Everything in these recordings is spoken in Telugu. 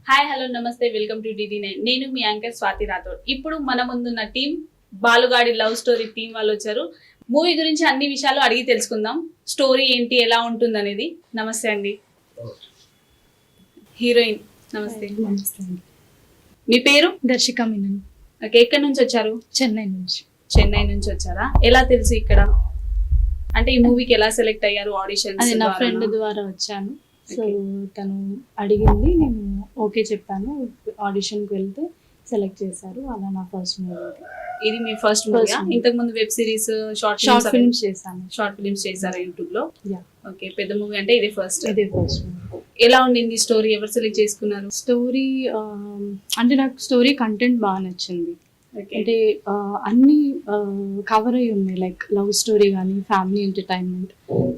హాయ్ హలో నమస్తే వెల్కమ్ టు DD9. నేను మీ యాంకర్ స్వాతి రాథోడ్. ఇప్పుడు మన ముందున్న టీం బాలుగాడి లవ్ స్టోరీ టీం వాళ్ళు వచ్చారు. మూవీ గురించి అన్ని విషయాలు అడిగి తెలుసుకుందాం. స్టోరీ ఏంటి, ఎలా ఉంటుంది అనేది. నమస్తే అండి. హీరోయిన్ నమస్తే. మీ పేరు? దర్శిక మీనన్. ఓకే, ఎక్కడి నుంచి వచ్చారు? చెన్నై నుంచి. చెన్నై నుంచి వచ్చారా? ఎలా తెలుసు ఇక్కడ అంటే ఈ మూవీకి ఎలా సెలెక్ట్ అయ్యారు? ఆడిషన్స్? అది నా ఫ్రెండ్ ద్వారా వచ్చాను. సో తను అడిగింది, నేను ఓకే చెప్పాను. ఆడిషన్కి వెళ్తే సెలెక్ట్ చేశారు. అలా నా ఫస్ట్ మూవీ. ఇది మీ ఫస్ట్ మూవీ? ఇంతకు ముందు వెబ్ సిరీస్, షార్ట్ ఫిల్మ్స్ చేశాను. షార్ట్ ఫిల్మ్స్ చేశారా యూట్యూబ్ లో? ఓకే, పెద్ద మూవీ అంటే ఇది ఫస్ట్. మూవీ. ఎలా ఉండింది స్టోరీ? ఎవరు సెలెక్ట్ చేసుకున్నారు? స్టోరీ అంటే నాకు స్టోరీ కంటెంట్ బాగా నచ్చింది. అంటే అన్ని కవర్ అయి ఉన్నాయి, లైక్ లవ్ స్టోరీ కానీ, family entertainment,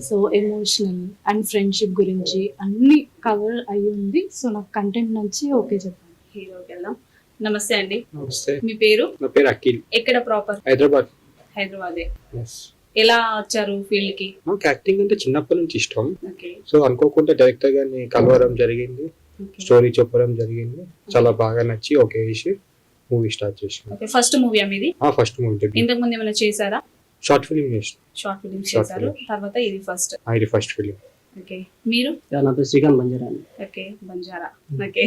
so emotional and friendship గురించి అన్ని కవర్ అయి ఉంది. సో నాకు కంటెంట్ నచ్చి ఓకే చెప్పాను. హీరోకి వెళ్దాం. నమస్తే అండి. నమస్తే. మీ పేరు? నా పేరు అఖిల్. ఎక్కడ ప్రాపర్? హైదరాబాద్. హైదరాబాదే. ఎలా వచ్చారు ఫీల్డ్ కి? నాకు యాక్టింగ్ అంటే చిన్నప్పటి నుంచి ఇష్టం. ఓకే. సో అనుకోకుండా డైరెక్టర్ గారిని కలవడం జరిగింది, స్టోరీ చెప్పడం జరిగింది. చాలా బాగా నచ్చి ఓకే చేసి మూవీ స్టార్ట్ చేసాను. ఓకే, ఫస్ట్ మూవీ మీది? First movie. ఇంతకు ముందు ఏమైనా చేశారా? షార్ట్ ఫిల్మ్ చేసిన. షార్ట్ ఫిల్మ్ చేశారు, తర్వాత ఇది ఫస్ట్. ఇది ఫస్ట్ ఫిల్మ్. ఓకే, మీరు? నా పేరు శ్రీకాంత్ బంజారా. ఓకే, బంజారా. ఓకే,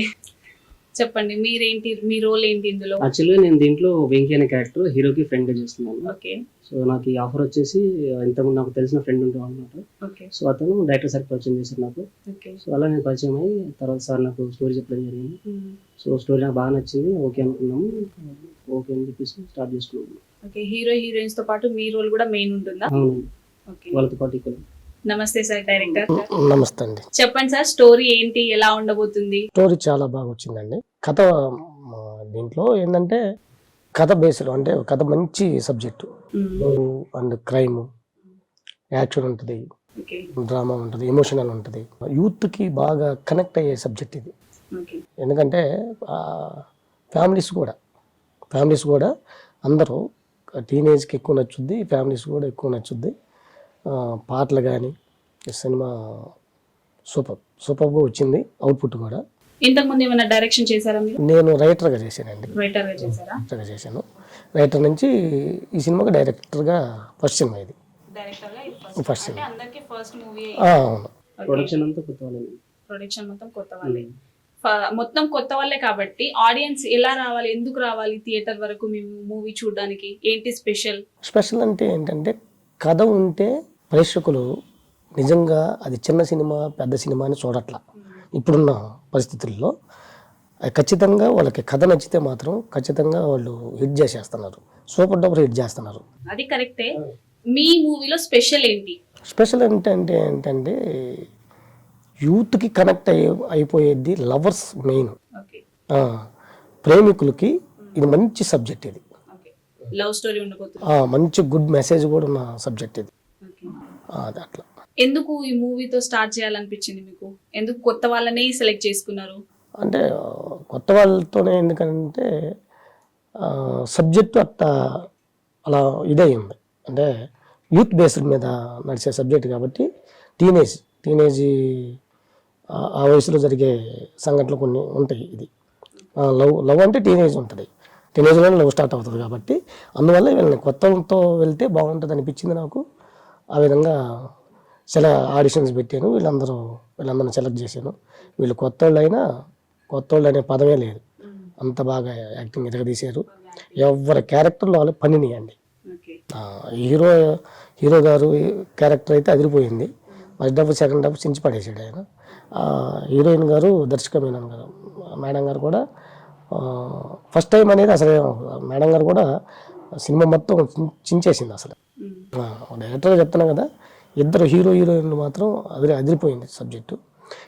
చెప్పండి మీరేంటి, మీ రోల్ ఏంటి ఇందులో? యాక్చువల్గా నేను దీంట్లో వెంకీ అనే క్యారెక్టర్ హీరోకి ఫ్రెండ్ గా చేస్తున్నాను. ఓకే. సో నాకు ఈ ఆఫర్ వచ్చేసి ఇంతకుముందు నాకు తెలిసిన ఫ్రెండ్ ఉంటాం అనమాట. ఓకే. సో అతను డైరెక్టర్ సార్ పరిచయం చేశారు నాకు. ఓకే. సో అలా నేను పరిచయం అయ్యి తర్వాత సార్ నాకు స్టోరీ చెప్పడం జరిగింది. సో స్టోరీ నాకు బాగా నచ్చింది, ఓకే అనుకున్నాము. ఓకే అని చెప్పేసి స్టార్ట్ చేసుకున్నాము. ఓకే, హీరో హీరోయిన్స్ తో పాటు మీ రోల్ కూడా మెయిన్ ఉంటుందా? అవును, ఓకే. వాళ్ళతో పాటు ఇక్కడ. నమస్తే సార్, డైరెక్టర్. నమస్తే అండి. చెప్పండి సార్, స్టోరీ ఏంటి, ఎలా ఉండబోతుంది? స్టోరీ చాలా బాగా వచ్చిందండి. కథ దీంట్లో ఏంటంటే కథ బేస్డ్, అంటే కథ మంచి సబ్జెక్టు. అండ్ క్రైమ్, యాక్షన్ ఉంటుంది, డ్రామా ఉంటుంది, ఎమోషనల్ ఉంటుంది. యూత్కి బాగా కనెక్ట్ అయ్యే సబ్జెక్ట్ ఇది. ఎందుకంటే ఫ్యామిలీస్ కూడా అందరూ టీనేజ్కి ఎక్కువ నచ్చుద్ది, ఫ్యామిలీస్ కూడా ఎక్కువ నచ్చుద్ది. పాటలు కానీ సినిమా సూపర్గా వచ్చింది, అవుట్పుట్ కూడా. ఇంతకు ముందు ఏమైనా డైరెక్షన్ చేశారా మీరు? నేను రైటర్గా చేశానండి. రైటర్గా చేశారా? రైటర్గా చేశాను. రైటర్ నుంచి ఈ సినిమాకి డైరెక్టర్గా ఫస్ట్ సినిమా ఇది. డైరెక్టర్గా ఫస్ట్ సినిమా. అందరికీ ఫస్ట్ మూవీ. అవును. ప్రొడక్షన్ అంతా కొత్త వాళ్ళే. ప్రొడక్షన్ మొత్తం కొత్త వాళ్ళే. మొత్తం కొత్త వాళ్ళే కాబట్టి ఆడియన్స్ ఎలా రావాలి, ఎందుకు రావాలి థియేటర్ వరకు మీ మూవీ చూడడానికి? ఏంటి స్పెషల్ అంటే ఏంటంటే కథ ఉంటే ప్రేక్షకులు నిజంగా అది చిన్న సినిమా పెద్ద సినిమా అని చూడట్లా. ఇప్పుడున్న పరిస్థితుల్లో ఖచ్చితంగా వాళ్ళకి కథ నచ్చితే మాత్రం ఖచ్చితంగా వాళ్ళు హిట్ చేసేస్తున్నారు, సూపర్ డూపర్ హిట్ చేస్తున్నారు. అది కరెక్టే. మీ మూవీలో స్పెషల్ ఏంటి? స్పెషల్ ఏంటంటే యూత్కి కనెక్ట్ అయిపోయేది లవర్స్ మెయిన్. ప్రేమికులకి ఇది మంచి సబ్జెక్ట్. ఇది లవ్ స్టోరీ ఉండబోతుంది, మంచి గుడ్ మెసేజ్ కూడా ఉన్న సబ్జెక్ట్ ఇది. అది అట్లా. ఎందుకు ఈ మూవీతో స్టార్ట్ చేయాలనిపించింది మీకు? ఎందుకు కొత్త వాళ్ళనే సెలెక్ట్ చేసుకున్నారు? అంటే కొత్త వాళ్ళతోనే ఎందుకంటే సబ్జెక్టు అలా ఇదే ఉంది. అంటే యూత్ బేస్డ్ మీద నడిచే సబ్జెక్ట్ కాబట్టి టీనేజ్ ఆ వయసులో జరిగే సంఘటనలు కొన్ని ఉంటాయి. ఇది లవ్ అంటే టీనేజ్ ఉంటుంది, టీనేజ్లోనే లవ్ స్టార్ట్ అవుతుంది కాబట్టి అందువల్ల వీళ్ళని కొత్తతో వెళ్తే బాగుంటుంది అనిపించింది నాకు. ఆ విధంగా చాలా ఆడిషన్స్ పెట్టాను, వీళ్ళందరిని సెలెక్ట్ చేశాను. వీళ్ళు కొత్త వాళ్ళు అనే పదమే లేదు, అంత బాగా యాక్టింగ్ ఎదగదీశారు. ఎవరి క్యారెక్టర్లో వాళ్ళు పనినియండి. హీరో గారు క్యారెక్టర్ అయితే అదిరిపోయింది. ఫస్ట్ హాఫ్ సెకండ్ హాఫ్ చించి పడేసాడు ఆయన. హీరోయిన్ గారు దర్శక మీనన్ గారు మేడం గారు కూడా ఫస్ట్ టైం అనేది అసలు మేడం గారు కూడా సినిమా మొత్తం చించేసింది అసలు. డైరెక్టర్గా చెప్తున్నాను కదా, ఇద్దరు హీరోయిన్లు మాత్రం అదిరిపోయింది సబ్జెక్టు.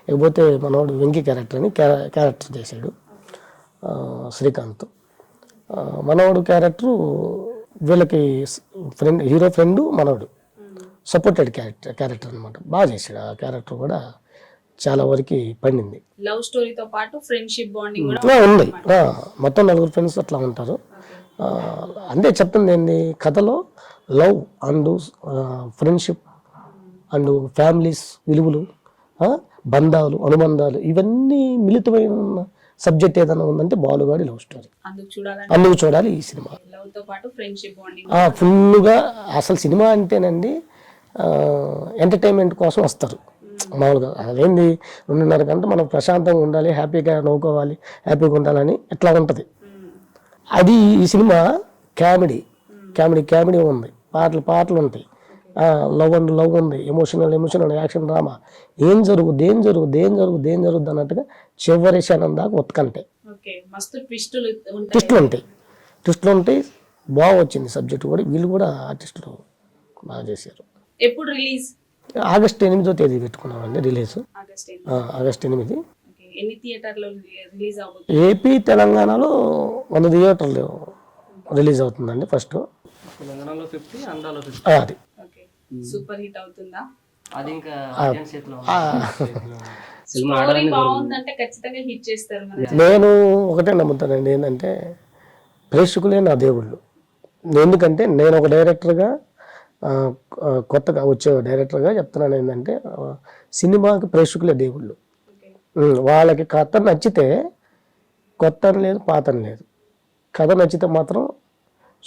ఇకపోతే మనోడు వెంకీ క్యారెక్టర్ చేశాడు శ్రీకాంత్. మనోడు క్యారెక్టరు వీళ్ళకి హీరో ఫ్రెండ్ మనోడు సపోర్టెడ్ క్యారెక్టర్ అనమాట. బాగా చేశాడు. ఆ క్యారెక్టర్ కూడా చాలా వరకు పండింది. లవ్ స్టోరీతో పాటు ఫ్రెండ్షిప్ బాండింగ్ ఉంది. మొత్తం 4 ఫ్రెండ్స్ అట్లా ఉంటారు. అంతే చెప్తుంది ఏంది కథలో, love and friendship and families విలువలు, బంధాలు, అనుబంధాలు ఇవన్నీ మిళితమైన సబ్జెక్ట్ ఏదైనా ఉందంటే బాలుగాడి లవ్ స్టోరీ. అందుకు చూడాలంటే అందుకు చూడాలి ఈ సినిమా. లవ్ తో పాటు ఫ్రెండ్షిప్ బాండింగ్. ఫుల్గా అసలు సినిమా అంటేనండి ఎంటర్టైన్మెంట్ కోసం వస్తారు మామూలుగా. అదేంది 2:30 గంట మనం ప్రశాంతంగా ఉండాలి, హ్యాపీగా నవ్వుకోవాలి, హ్యాపీగా ఉండాలని ఇట్లా ఉంటుంది. అది ఈ సినిమా కామెడీ కామెడీ ఉంది, పాటలు ఉంటాయి, లవ్ ఉంది, ఎమోషనల్ యాక్షన్ డ్రామా. ఏం జరుగుద్ది అన్నట్టుగా చివరి క్షణం దాకా ఉత్కంటే ఓకే, మస్తు ట్విస్టులు ట్విస్టులు ఉంటాయి. బాగా వచ్చింది సబ్జెక్ట్ కూడా. వీళ్ళు కూడా ఆర్టిస్టులు బాగా చేశారు. ఎప్పుడు రిలీజ్? ఆగస్టు 8వ తేదీ పెట్టుకున్నామండి రిలీజ్. ఆగస్టు 8. ఓకే, ఎన్ని థియేటర్లో రిలీజ్ అవుతుంది? ఏపీ తెలంగాణలో 100 థియేటర్లు రిలీజ్ అవుతుందండి ఫస్ట్. తెలంగాణలో 50, ఆంధ్రాలో 50. అది ఓకే, సూపర్ హిట్ అవుతుందా? అది ఇంకా ఆడియన్స్ చేతిలో ఉంది. సినిమా స్టోరీ ఆడాలని బాగుందంటే ఖచ్చితంగా హిట్ చేస్తారు మన. నేను ఒకటే నమ్ముతానండి, ఏంటంటే ప్రేక్షకులే నా దేవుళ్ళు. ఎందుకంటే నేను ఒక డైరెక్టర్గా, కొత్తగా వచ్చే డైరెక్టర్గా చెప్తున్నాను ఏంటంటే, సినిమాకి ప్రేక్షకులే దేవుళ్ళు. వాళ్ళకి కథ నచ్చితే కొత్త అని లేదు, పాత అని లేదు. కథ నచ్చితే మాత్రం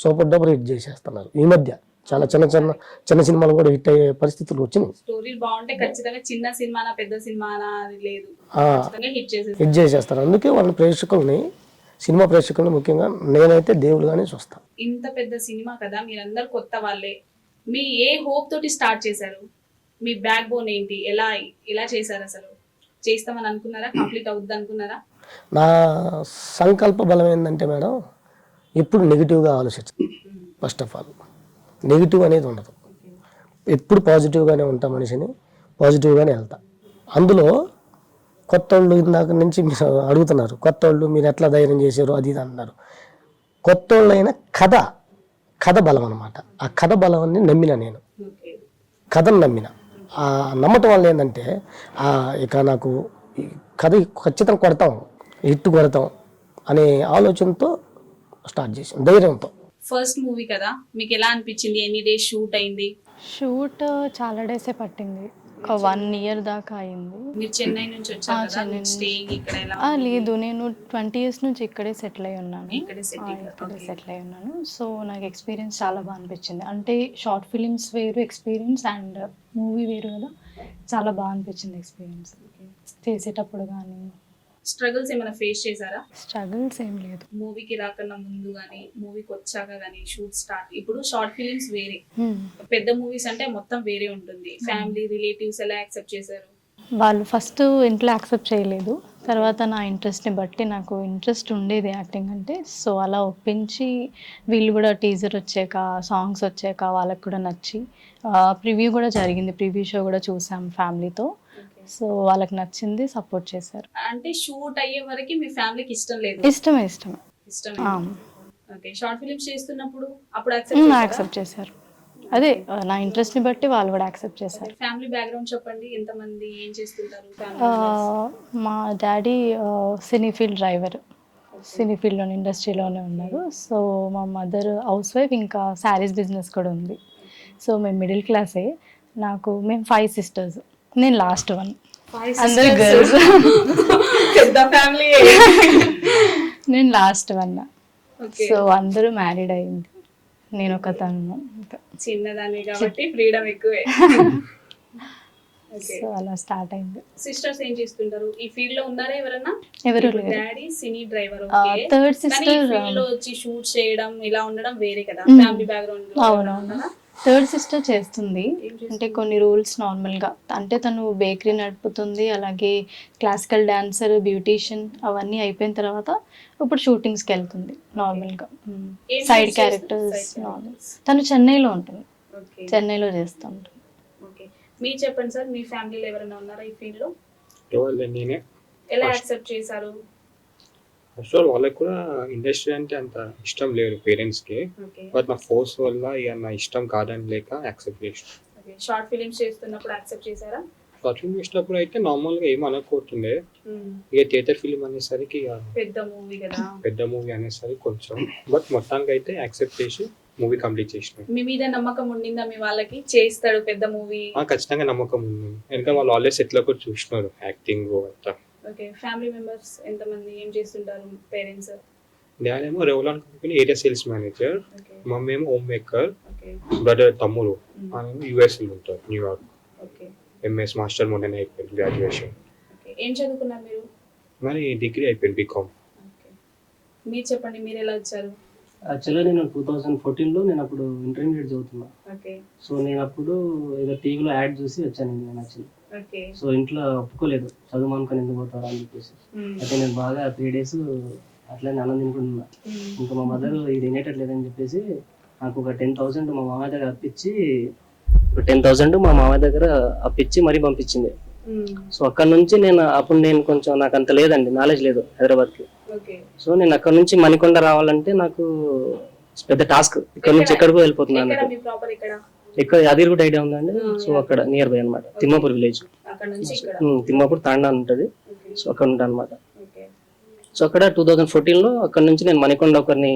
సూపర్ డబ్బర్ హిట్ చేసేస్తున్నారు. ఈ మధ్య చాలా చిన్న సినిమాలు కూడా హిట్ అయ్యే పరిస్థితులు వచ్చినాయి. స్టోరీ బాగుంటే ఖచ్చితంగా చిన్న సినిమానా పెద్ద సినిమానా అది లేదు, ఖచ్చితంగా హిట్ చేసేస్తారు. అందుకే వాళ్ళ సినిమా ప్రేక్షకుల్ని ముఖ్యంగా నేనైతే దేవుళ్ళుగానే చూస్తాను. ఇంత పెద్ద సినిమా కదా, మీరందరు కొత్త వాళ్ళే. మీ ఏ హోప్ తోటి స్టార్ట్ చేశారు? మీ బ్యాక్ బోన్ ఏంటి? ఎలా చేశారు? అసలు చేస్తామని అనుకున్నారా? కంప్లీట్ అవుద్ది అనుకున్నారా? నా సంకల్ప బలం ఏంటంటే మేడం, ఎప్పుడు నెగిటివ్గా ఆలోచించదు. ఫస్ట్ ఆఫ్ ఆల్ నెగిటివ్ అనేది ఉండదు. ఎప్పుడు పాజిటివ్గానే ఉంటా మనిషిని, పాజిటివ్గానే వెళ్తా. అందులో కొత్త వాళ్ళు ఇందాక నుంచి మీరు అడుగుతున్నారు, కొత్త వాళ్ళు మీరు ఎట్లా ధైర్యం చేశారు అది ఇది అన్నారు. కొత్త వాళ్ళైన కథ బలం అనమాట. ఆ కథ బలాన్ని నమ్మిన నేను, కథను నమ్మిన. ఆ నమ్మటం వల్ల ఏంటంటే ఇక నాకు ఈ కథ ఖచ్చితంగా కొడతాం అనే ఆలోచనతో స్టార్ట్ చేసాం, ధైర్యంతో. ఫస్ట్ మూవీ కదా, మీకు ఎలా అనిపించింది? ఎన్ని డేస్ షూట్ అయింది? షూట్ చాలా డేసే పట్టింది, ఒక 1 year దాకా అయింది. మీరు చెన్నై నుంచి వచ్చారు కదా, స్టేయింగ్ ఇక్కడ ఎలా? లేదు, నేను 20 years నుంచి ఇక్కడే సెటిల్ అయి ఉన్నాను. ఇక్కడే సెటిల్ అయి ఉన్నాను. సో నాకు ఎక్స్పీరియన్స్ చాలా బాగా అనిపించింది. అంటే షార్ట్ ఫిలిమ్స్ వేరు ఎక్స్పీరియన్స్ అండ్ మూవీ వేరు కదా, చాలా బాగా అనిపించింది ఎక్స్పీరియన్స్ చేసేటప్పుడు. కానీ స్ట్రగుల్స్ ఏమైనా ఫేస్ చేశారా? స్ట్రగుల్స్ ఏం లేదు. మూవీకి రాకన్నా ముందు కానీ మూవీకి వచ్చాక కానీ షూట్ స్టార్ట్, ఇప్పుడు షార్ట్ ఫిలిమ్స్ వేరే, పెద్ద మూవీస్ అంటే మొత్తం వేరే ఉంటుంది. ఫ్యామిలీ రిలేటివ్స్ ఎలా యాక్సెప్ట్ చేశారు? వాళ్ళు ఫస్ట్ ఇంట్లో యాక్సెప్ట్ చేయలేదు, తర్వాత నా ఇంట్రెస్ట్ని బట్టి, నాకు ఇంట్రెస్ట్ ఉండేది యాక్టింగ్ అంటే, సో అలా ఒప్పించి వీళ్ళు కూడా టీజర్ వచ్చాక, సాంగ్స్ వచ్చాక వాళ్ళకి కూడా నచ్చి ప్రివ్యూ కూడా జరిగింది, ప్రివ్యూ షో కూడా చూసాం ఫ్యామిలీతో. సో వాళ్ళకి నచ్చింది, సపోర్ట్ చేశారు. అంటే షూట్ అయ్యే వరకు మీ ఫ్యామిలీకి ఇష్టం లేదు? ఇష్టమే. ఓకే, షార్ట్ ఫిలిమ్స్ చేస్తున్నప్పుడు అప్పుడు యాక్సెప్ట్ చేశారు. అదే నా ఇంట్రెస్ట్ని బట్టి వాళ్ళు కూడా యాక్సెప్ట్ చేశారు. ఫ్యామిలీ బ్యాక్గ్రౌండ్ చెప్పండి, ఎంతమంది, ఏం చేస్తుంటారు? మా డాడీ సినీ ఫీల్డ్ డ్రైవర్, సినీ ఫీల్డ్లోనే ఇండస్ట్రీలోనే ఉన్నారు. సో మా మదర్ హౌస్ వైఫ్, ఇంకా శారీస్ బిజినెస్ కూడా ఉంది. సో మేము మిడిల్ క్లాసే. మేము 5 sisters, నేను లాస్ట్ వన్. అందరు గర్ల్స్, పెద్ద ఫ్యామిలీ. నేను లాస్ట్ వన్. సో అందరూ మ్యారీడ్ అయింది, నేను ఒక తను చిన్నదాన్ని కాబట్టి ఫ్రీడమ్ ఎక్కువే. సో అలా స్టార్ట్ అయింది. సిస్టర్స్ ఏం చేస్తుంటారు? ఈ ఫీల్డ్ లో ఉన్నారా ఎవరన్నా? ఎవరు లేరు. డాడీ సినీ డ్రైవర్, థర్డ్ సిస్టర్ ఫీల్డ్ లో వచ్చి షూట్ చేయడం ఇలా ఉండడం వేరే కదా, ఫ్యామిలీ బ్యాక్గ్రౌండ్. అవునవును. థర్డ్ సిస్టర్ చేస్తుంది, అంటే కొన్ని రూల్స్ నార్మల్గా, అంటే తను బేకరీ నడుపుతుంది, అలాగే క్లాసికల్ డాన్సర్, బ్యూటీషియన్ అవన్నీ అయిపోయిన తర్వాత ఇప్పుడు షూటింగ్స్కి వెళ్తుంది నార్మల్గా. Side characters normal. తను చెన్నైలో ఉంటుంది, చెన్నైలో చేస్తూ ఉంటుంది. మీరు చెప్పండి సార్, మీ ఫ్యామిలీలో ఎవరైనా ఉన్నారా ఈ ఫీల్డ్ లో? నేనే. ఎలా యాక్సెప్ట్ చేశారు? ఫస్ట్ ఆల్ వాళ్ళకి కూడా ఇండస్ట్రీ అంటే అంత ఇష్టం లేదు పేరెంట్స్కి, బట్ నా ఫోర్స్ వల్ల ఇక నా ఇష్టం కాదని లేక యాక్సెప్ట్ చేసిన. షార్ట్ ఫిలిమ్స్ చేస్తున్నప్పుడు యాక్సెప్ట్ చేశారా? షార్ట్ ఫిల్మ్ చేసినప్పుడు అయితే నార్మల్గా ఏం అనుకోతుండే, ఇక థియేటర్ ఫిలిం అనేసరికి పెద్ద మూవీ అనేసరికి కొంచెం, బట్ మొత్తానికి అయితే యాక్సెప్ట్ చేసి మూవీ కంప్లీట్ చేసిన. మీ మీద నమ్మకం ఉండిందా మీ వాళ్ళకి, చేస్తాడు పెద్ద మూవీ? ఖచ్చితంగా నమ్మకం ఉంది, ఎందుకంటే వాళ్ళు ఆల్రెడీ సెట్లో కూడా చూసినారు యాక్టింగ్ అంతా. ఓకే, ఫ్యామిలీ మెంబర్స్ ఎంతమంది, ఏం చేస్తుంటారు పేరెంట్స్? డాడీ ఏమో Revlon company area sales manager, okay mummy ఏమో హోమ్ మేకర్, ఓకే బ్రదర్ తమ్ముడు ఆయన యూఎస్లో ఉంటారు, న్యూయార్క్. ఓకే ఎంఎస్ మాస్టర్ మొన్ననే అయిపోయింది గ్రాడ్యుయేషన్. ఓకే, ఏం చదువుకున్నారు మీరు? మరి డిగ్రీ అయిపోయింది బీకామ్. ఓకే, మీరు చెప్పండి, మీరు ఎలా వచ్చారు? యాక్చువల్గా నేను 2014లో నేను అప్పుడు ఇంటర్మీడియట్ చదువుతున్నా. ఓకే సో నేను అప్పుడు ఏదో టీవీలో యాడ్ చూసి వచ్చాను నేను యాక్చువల్లీ. ఓకే సో ఇంట్లో ఒప్పుకోలేదు, చదువు అనుకొని ఎందుకు పోతారా అని చెప్పేసి. అయితే నేను బాగా 3 days అట్లనే అన్నం తినుకుంటున్నా. ఇంకా మా మదర్ ఇది తినేటట్లేదని చెప్పేసి నాకు ఒక 10,000 మా మామయ్య దగ్గర అప్పించి మరీ పంపించింది. సో అక్కడ నుంచి నేను కొంచెం నాకు అంత లేదండి, నాలెడ్జ్ లేదు హైదరాబాద్కి. ఓకే సో నేను అక్కడ నుంచి మణికొండ రావాలంటే నాకు పెద్ద టాస్క్. ఇక్కడ నుంచి ఎక్కడికో వెళ్ళిపోతున్నాను. ఎక్కడ మీ ప్రాపర్ ఎక్కడ? ఇక్కడ యాదగిరిగుట్ట ఐడియా ఉందండి. సో అక్కడ నియర్ బై అనమాట, తిమ్మాపూర్ విలేజ్. అక్కడ నుంచి ఇక్కడ? తిమ్మాపూర్ తాండా ఉంటుంది. ఓకే సో అక్కడ ఉంటాను అనమాట. ఓకే సో అక్కడ 2014లో అక్కడ నుంచి నేను మణికొండ ఒకరిని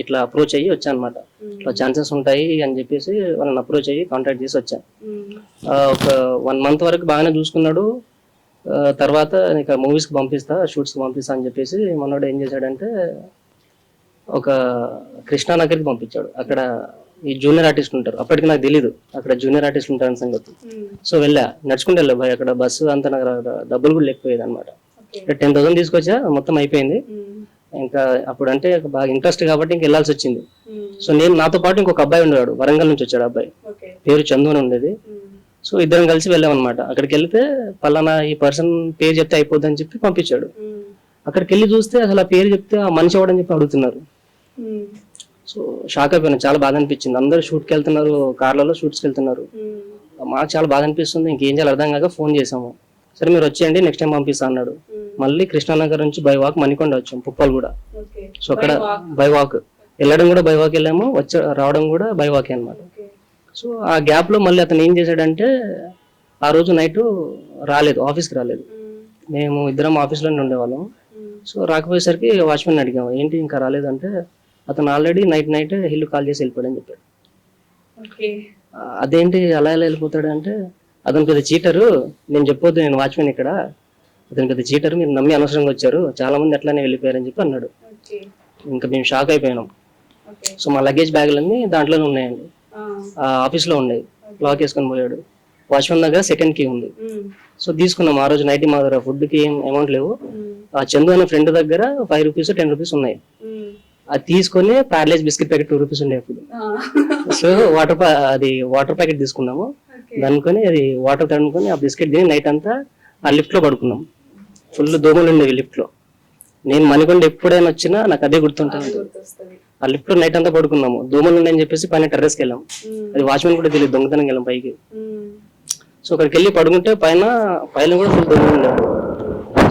ఇట్లా అప్రోచ్ అయ్యి వచ్చాను అనమాట. ఇట్లా ఛాన్సెస్ ఉంటాయి అని చెప్పేసి వాళ్ళని అప్రోచ్ అయ్యి కాంటాక్ట్ చేసి వచ్చాను. ఒక 1 month వరకు బాగానే చూసుకున్నాడు. తర్వాత ఇక మూవీస్కి పంపిస్తా, షూట్స్కి పంపిస్తా అని చెప్పేసి మనోడు ఏం చేశాడంటే ఒక కృష్ణానగర్కి పంపించాడు. అక్కడ ఈ జూనియర్ ఆర్టిస్ట్ ఉంటారు, అప్పటికి నాకు తెలీదు అక్కడ జూనియర్ ఆర్టిస్ట్ ఉంటారని సంగతి. సో నడుచుకుంటూ వెళ్ళా భయ్. అక్కడ బస్సు అంతా నాకు డబ్బులు కూడా లేకపోయేది అనమాట. 10,000 తీసుకొచ్చా, మొత్తం అయిపోయింది. ఇంకా అప్పుడు అంటే బాగా ఇంట్రెస్ట్ కాబట్టి ఇంక వెళ్ళాల్సి వచ్చింది. సో నాతో పాటు ఇంకొక అబ్బాయి ఉండేవాడు, వరంగల్ నుంచి వచ్చాడు అబ్బాయి, పేరు చందు అని ఉండేది. సో ఇద్దరం కలిసి వెళ్ళాం అనమాట. అక్కడికి వెళ్తే పలానా ఈ పర్సన్ పేరు చెప్తే అయిపోద్ది అని చెప్పి పంపించాడు. అక్కడికి వెళ్ళి చూస్తే అసలు ఆ పేరు చెప్తే ఆ మనిషి ఎవడని చెప్పి అడుగుతున్నారు. సో షాక్ అయిపోయినా, చాలా బాధ అనిపించింది. అందరూ షూట్కి వెళ్తున్నారు, కార్లలో షూట్స్కి వెళ్తున్నారు. మాకు చాలా బాధ అనిపిస్తుంది. ఇంకేం చేయాలి అర్థం కాక ఫోన్ చేసాము. సరే మీరు వచ్చేయండి, నెక్స్ట్ టైం పంపిస్తా అన్నాడు. మళ్ళీ కృష్ణానగర్ నుంచి బై వాక్ మణికొండ వచ్చాం, పుప్పాలు కూడా. సో అక్కడ బై వాక్ వెళ్ళడం కూడా బై వాక్ వెళ్ళాము, రావడం కూడా బై వాకే అనమాట. సో ఆ గ్యాప్ లో మళ్ళీ అతను ఏం చేశాడంటే ఆ రోజు నైట్ రాలేదు, ఆఫీస్కి రాలేదు. మేము ఇద్దరం ఆఫీస్లోనే ఉండేవాళ్ళం. సో రాకపోయేసరికి వాచ్మెన్ అడిగాము, ఏంటి ఇంకా రాలేదంటే అతను ఆల్రెడీ నైట్ ఇల్లు కాల్ చేసి వెళ్ళిపోయాడని చెప్పాడు. అదేంటి అలా ఎలా వెళ్ళిపోతాడు అంటే, అతను పెద్ద చీటరు, నేను చెప్పొద్దు నేను వాచ్మెన్ ఇక్కడ, అతను పెద్ద చీటరు, మీరు నమ్మి అనవసరంగా వచ్చారు, చాలా మంది అట్లానే వెళ్ళిపోయారని చెప్పి అన్నాడు. ఇంకా మేము షాక్ అయిపోయినాం. సో మా లగేజ్ బ్యాగులన్నీ దాంట్లోనే ఉన్నాయండి, ఆఫీస్లో ఉన్నాయి. లాక్ వేసుకొని పోయాడు. వాచ్మెన్ దగ్గర సెకండ్ కీ ఉంది. సో తీసుకున్నాం. ఆ రోజు నైట్ మా దగ్గర ఫుడ్కి ఏం అమౌంట్ లేవు. ఆ చందు అనే ఫ్రెండ్ దగ్గర 5 రూపీస్ 10 రూపీస్ ఉన్నాయి. అది తీసుకొని ప్యారలైజ్ బిస్కెట్ ప్యాకెట్ 2 రూపీస్ ఉండే అప్పుడు. సో వాటర్ ప్యాకెట్ తీసుకున్నాము. దానికొని అది వాటర్ తడుముకొని ఆ బిస్కెట్ తిని నైట్ అంతా ఆ లిఫ్ట్ లో పడుకున్నాం. ఫుల్ దోమలు ఉండేవి లిఫ్ట్ లో. నేను మణికొండ ఎప్పుడైనా వచ్చినా నాకు అదే గుర్తుంటుంది. ఆ లిఫ్ట్ లో నైట్ అంతా పడుకున్నాము. దోమలు ఉన్నాయని చెప్పేసి పైన టెర్రస్కి వెళ్ళాం. అది వాచ్మెన్ కూడా తెలియదు, దొంగతనం వెళ్ళాం పైకి. సో అక్కడికి వెళ్ళి పడుకుంటే పైన కూడా ఫుల్ దోమలు ఉండేవి.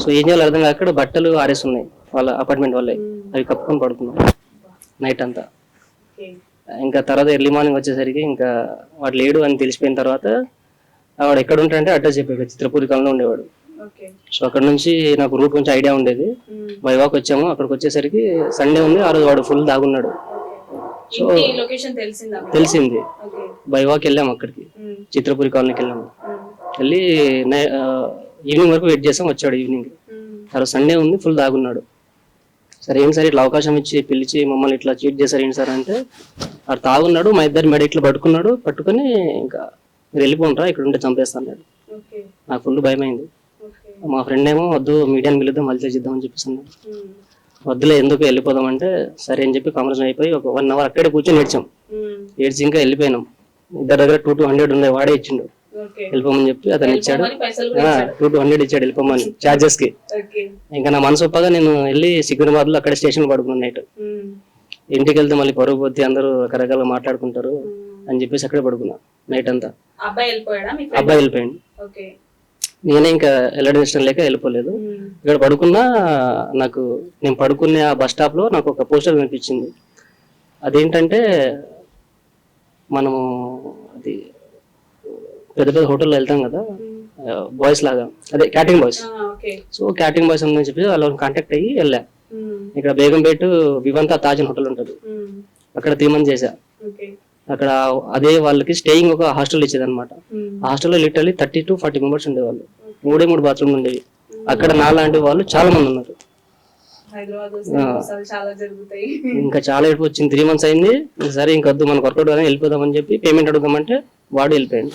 సో ఏం చేయాలి అర్థం కాక అక్కడ బట్టలు ఆరేస్తున్నాయి వాళ్ళ అపార్ట్మెంట్ వాళ్ళే, అవి కప్పుకొని పడుకున్నాం నైట్ అంతా. ఇంకా తర్వాత ఎర్లీ మార్నింగ్ వచ్చేసరికి ఇంకా వాడు లేడు అని తెలిసిపోయిన తర్వాత వాడు ఎక్కడ ఉంటాడంటే అడ్రస్ చెప్పాడు, చిత్రపూరి కాలంలో ఉండేవాడు. సో అక్కడ నుంచి నాకు రూట్ కొంచెం ఐడియా ఉండేది. బై వాక్ వచ్చాము. అక్కడికి వచ్చేసరికి సండే ఉంది, ఆ రోజు వాడు ఫుల్ దాగున్నాడు. సో తెలిసింది. బై వాక్ వెళ్ళాము అక్కడికి, చిత్రపూరి కాలనీకి వెళ్ళాము. వెళ్ళి ఈవినింగ్ వరకు వెయిట్ చేసాం, వచ్చాడు ఈవినింగ్. ఆ రోజు సండే ఉంది, ఫుల్ దాగున్నాడు. సరే ఏంటి సార్ ఇట్లా అవకాశం ఇచ్చి పిలిచి మమ్మల్ని ఇట్లా చీట్ చేశారు ఏంటి సార్ అంటే, వాడు తాగున్నాడు, మా ఇద్దరు మెడ ఇట్లా పట్టుకొని ఇంకా మీరు వెళ్ళిపోంటారా, ఇక్కడ ఉంటే చంపేస్తాను. నాకు ఫుల్ భయమైంది. మా ఫ్రెండ్ ఏమో వద్దు మీడియాని పిలుద్దాం మళ్ళీ చేద్దాం అని చెప్పేసి అన్నాడు. వద్దులే ఎందుకు వెళ్ళిపోదాం అంటే సరే అని చెప్పి కాంబినేషన్ అయిపోయి ఒక 1 hour అక్కడే కూర్చొని ఏడ్చి ఇంకా వెళ్ళిపోయినాం. ఇద్దరు దగ్గర 200 ఉన్నాయి, వాడే ఇచ్చిండు వెళ్ళిపోమని చెప్పి. అతను ఇచ్చాడు 200 ఇచ్చాడు వెళ్ళిపోమని చార్జెస్ కి. ఇంకా నా మనసు ఒప్పగా నేను వెళ్ళి సికింద్రాబాద్ లో అక్కడ స్టేషన్ పడుకున్నాను నైట్. ఇంటికి వెళ్తే మళ్ళీ పరుగు పోతే అందరూ రకరకాలుగా మాట్లాడుకుంటారు అని చెప్పేసి అక్కడే పడుకున్నా నైట్ అంతా. అబ్బాయి వెళ్ళిపోయాడు. నేనే ఇంకా వెళ్ళడం ఇష్టం లేక వెళ్ళిపోలేదు. ఇక్కడ పడుకున్నా నాకు నేను పడుకునే ఆ బస్ స్టాప్ లో నాకు ఒక పోస్టర్ కనిపించింది. అదేంటంటే మనము అది పెద్ద పెద్ద హోటల్లో వెళ్తాం కదా బాయ్స్ లాగా, అదే catering boys. So catering boys ఉందని చెప్పి వాళ్ళని కాంటాక్ట్ అయ్యి వెళ్ళా. ఇక్కడ బేగంపేట వివంతా తాజ్ హోటల్ ఉంటుంది, అక్కడ 3 months చేశా. అక్కడ అదే వాళ్ళకి స్టేయింగ్ ఒక హాస్టల్ ఇచ్చేది అనమాట. ఆ హాస్టల్లో లిటరలీ 30 to 40 members ఉండేవాళ్ళు. 3 బాత్రూమ్లు ఉండేవి. అక్కడ నాలాంటి వాళ్ళు చాలా మంది ఉన్నారు. హైదరాబాద్ వస్తే మోసాలు చాలా జరుగుతాయి. ఇంకా చాలా ఏడుపు వచ్చింది. 3 months అయింది. సరే ఇంకా వద్దు మనకు వర్కౌట్ కానీ వెళ్ళిపోదామని చెప్పి పేమెంట్ అడుగుదామంటే వాడు వెళ్ళిపోయాడు.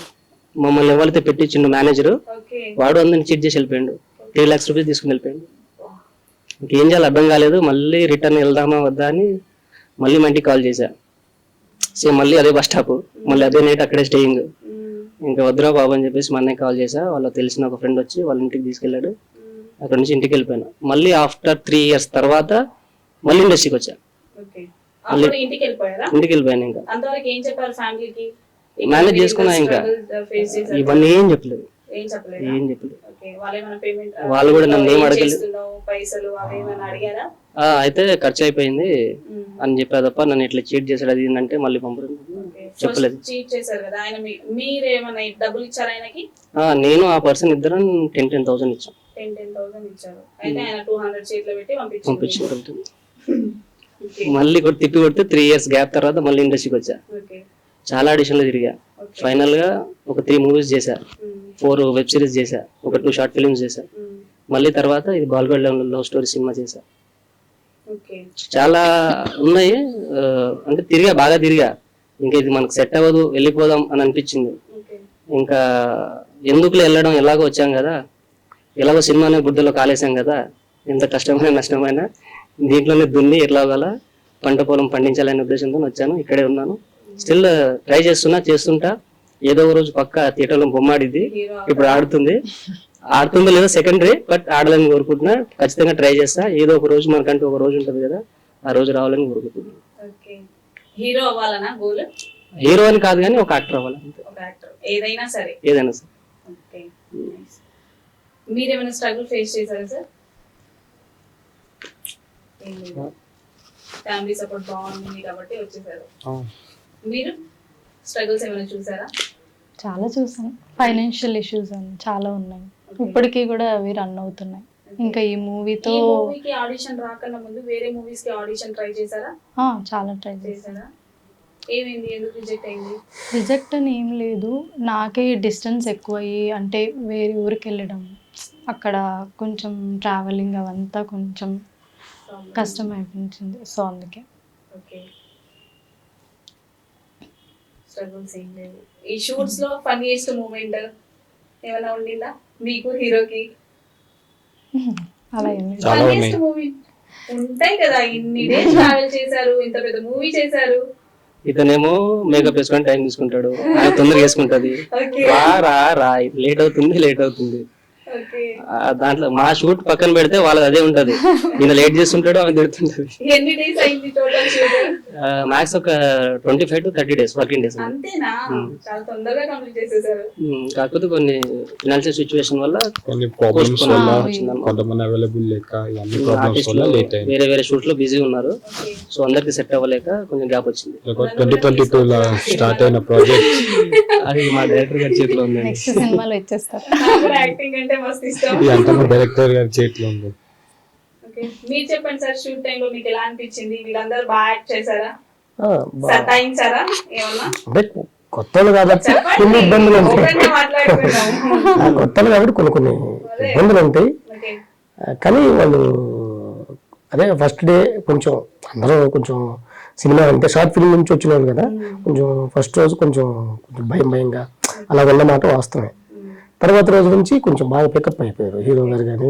మమ్మల్ని ఎవరైతే పెట్టించిండు మేనేజర్, ఓకే వాడు అందరిని చీట్ చేసి వెళ్ళిపోయాడు. 3 lakhs రూపీస్ తీసుకుని వెళ్ళిపోయాడు. ఇంకేం చేయాలి అర్థం కాలేదు. మళ్ళీ రిటర్న్ వెళ్దామా వద్దా అని మళ్ళీ మా ఇంటికి కాల్ చేశా. సేమ్ మళ్ళీ అదే బస్ స్టాప్, మళ్ళీ అదే నైట్ అక్కడే స్టేయింగ్. ఇంకా వద్దురా బాబు అని చెప్పేసి మా అన్నయ్య కాల్ చేశా. వాళ్ళకి తెలిసిన ఒక ఫ్రెండ్ వచ్చి వాళ్ళ ఇంటికి తీసుకెళ్ళాడు. అక్కడ నుంచి ఇంటికి వెళ్ళిపోయాను. మళ్ళీ ఆఫ్టర్ 3 years తర్వాత మళ్ళీ ఇండస్ట్రీకి వచ్చా. ఓకే అప్పుడు ఇంటికి వెళ్ళిపోయారా? ఇంటికి వెళ్ళిపోయాను. ఇంకా అంతవరకు ఏం చెప్పారు ఫ్యామిలీకి? మేనేజ్ చేసుకున్నా. ఇంకా ఫేస్ చేశారు? ఇవన్నీ ఏం చెప్పలేదు. ఏం చెప్పలేదు. ఏం చెప్పలేదు. ఓకే వాళ్ళు ఏమైనా పేమెంట్ వాళ్ళు కూడా నన్ను ఏం అడగలేదు. పైసలు అవి ఏమైనా అడిగారా? అయితే ఖర్చు అయిపోయింది అని చెప్పా తప్ప నన్ను ఇట్లా చీట్ చేశాడు అది ఏంటంటే మళ్ళీ పంపడం చెప్పలేదు. చీట్ చేశారు కదా ఆయన, మీరేమైనా డబ్బులు ఇచ్చారు ఆయనకి? నేను ఆ పర్సన్ ఇద్దరం 10,000 ఇచ్చాం. 10,000 ఇచ్చారు. అయితే ఆయన 200 చేతిలో పెట్టి పంపించారు. మళ్ళీ తిప్పి కొడితే 3 years గ్యాప్ తర్వాత మళ్ళీ ఇండస్ట్రీకి వచ్చా. ఓకే చాలా ఆడిషన్లు తిరిగా. ఫైనల్ గా ఒక 3 movies చేశా, 4 వెబ్ సిరీస్ చేశా, ఒక 2 short films చేశా. మళ్ళీ తర్వాత ఇది బాల్గడ్ లవ్ స్టోరీ సినిమా చేశా. ఓకే చాలా ఉన్నాయి. అంటే బాగా తిరిగా. ఇంకా ఇది మనకు సెట్ అవ్వదు వెళ్ళిపోదాం అని అనిపించింది. ఓకే ఇంకా ఎందుకులో వెళ్ళడం, ఎలాగో వచ్చాం కదా, ఎలాగో సినిమానే బుద్ధలో కాలేసాం కదా, ఎంత కష్టమైన నష్టమైనా దీంట్లోనే దున్ని ఎట్లాగలా పంట పొలం పండించాలనే ఉద్దేశంతో వచ్చాను. ఇక్కడే ఉన్నాను. స్టిల్ ట్రై చేస్తుంటా. ఏదో ఒక రోజు పక్క థియేటర్లో బొమ్మాడిద్ది. ఇప్పుడు ఆడుతుందో లేదో సెకండరీ, బట్ ఆడాలని కోరుకుంటున్నా. ఖచ్చితంగా ట్రై చేస్తా. ఏదో ఒక రోజు మనకంటూ ఒక రోజు ఉంటుంది కదా, ఆ రోజు రావాలని కోరుకుంటున్నా. ఓకే హీరో అవ్వాలనా గోల్? హీరో అని కాదు కానీ ఒక యాక్టర్ అవ్వాలి. ఒక యాక్టర్ ఏదైనా సరే. ఏదైనా సరే. ఓకే మీరేమైనా స్ట్రగుల్ ఫేస్ చేశారా సార్? ఫ్యామిలీ సపోర్ట్ బాగుంది కాబట్టి వచ్చేసారు. మీరు స్ట్రగుల్స్ ఏమైనా చూసారా? చాలా చూసాను. ఫైనాన్షియల్ ఇష్యూస్ అని చాలా ఉన్నాయి. ఇప్పటికీ కూడా అవి రన్ అవుతున్నాయి. ఇంకా ఈ మూవీతో ఆడిషన్ రాకన్నా ముందు వేరే మూవీస్ కి ఆడిషన్ ట్రై చేశారా? చాలా ట్రై చేశాను. చేశారా? ఏమైంది? ఎందుకు రిజెక్ట్ అయింది? రిజెక్ట్ అని ఏం లేదు, నాకే డిస్టెన్స్ ఎక్కువయ్యి, అంటే వేరే ఊరికి వెళ్ళడం, అక్కడ కొంచెం ట్రావెలింగ్ అవంతా కొంచెం కష్టం అనిపించింది. సో అందుకే. ఓకే స్ట్రగుల్స్ ఏం లేవు. ఈ షూట్స్ లో ఫన్నీయెస్ట్ మూమెంట్ ఏమైనా ఉండిందా మీకు హీరోకి? అలా ఏం లేదు. చాలా ఫన్నీయెస్ట్ మూమెంట్ ఉంటాయి కదా, ఇన్ని డేస్ ట్రావెల్ చేశారు, ఇంత పెద్ద మూవీ చేశారు. ఇతనేమో మేకప్ వేసుకొని టైం తీసుకుంటాడు, ఆయన తొందరగా వేసుకుంటది. ఓకే రా లేట్ అవుతుంది. ఓకే దాంట్లో మా షూట్ పక్కన పెడితే వాళ్ళది అదే ఉంటది. ఈయన లేట్ చేస్తుంటాడు, ఆమె తిడుతుంటది. ఎన్ని డేస్ అయింది టోటల్ షూట్? మ్యాక్స్ ఒక 25 to 30 days వర్కింగ్ డేస్. అంతేనా? చాలా తొందరగా కంప్లీట్ చేసేసారు. కాకపోతే కొన్ని ఫైనాన్షియల్ సిచ్యువేషన్ వల్ల, కొన్ని ప్రాబ్లమ్స్ వల్ల, కొంతమంది అవైలబుల్ లేక, ఇవన్నీ ప్రాబ్లమ్స్ వల్ల లేట్ అయింది. వేరే షూట్ లో బిజీ ఉన్నారు. సో అందరికి సెట్ అవ్వలేక కొంచెం గ్యాప్ వచ్చింది. 2022 లో స్టార్ట్ అయిన ప్రాజెక్ట్ అది మా డైరెక్టర్ గారి చేతిలో ఉంది. నెక్స్ట్ సినిమాలో ఇచ్చేస్తారు. యాక్టింగ్ అంటే మస్తు ఇష్టం. ఇదంతా మా డైరెక్టర్ గారి చేతిలో ఉంది. ఓకే మీరు చెప్పండి సార్, షూట్ టైం లో మీకు ఎలా అనిపించింది? వీళ్ళందరూ బాగా యాక్ట్ చేశారా? సతాయించారా ఏమన్నా? అంటే కొత్తలు కాబట్టి చెప్పండి. కొన్ని ఇబ్బందులు ఉంటాయి. ఓపెన్ గా మాట్లాడుకుందాం. కొత్తలు కాబట్టి కొన్ని ఇబ్బందులు ఉంటాయి. ఓకే కానీ వాళ్ళు అదే ఫస్ట్ డే కొంచెం అందరూ కొంచెం సినిమా అంటే షార్ట్ ఫిల్మ్ నుంచి వచ్చిన వాళ్ళు కదా, కొంచెం ఫస్ట్ రోజు కొంచెం భయంగా అలా ఉన్నమాట వాస్తవమే. తర్వాత రోజు నుంచి కొంచెం బాగా పికప్ అయిపోయారు. హీరో గారు కానీ,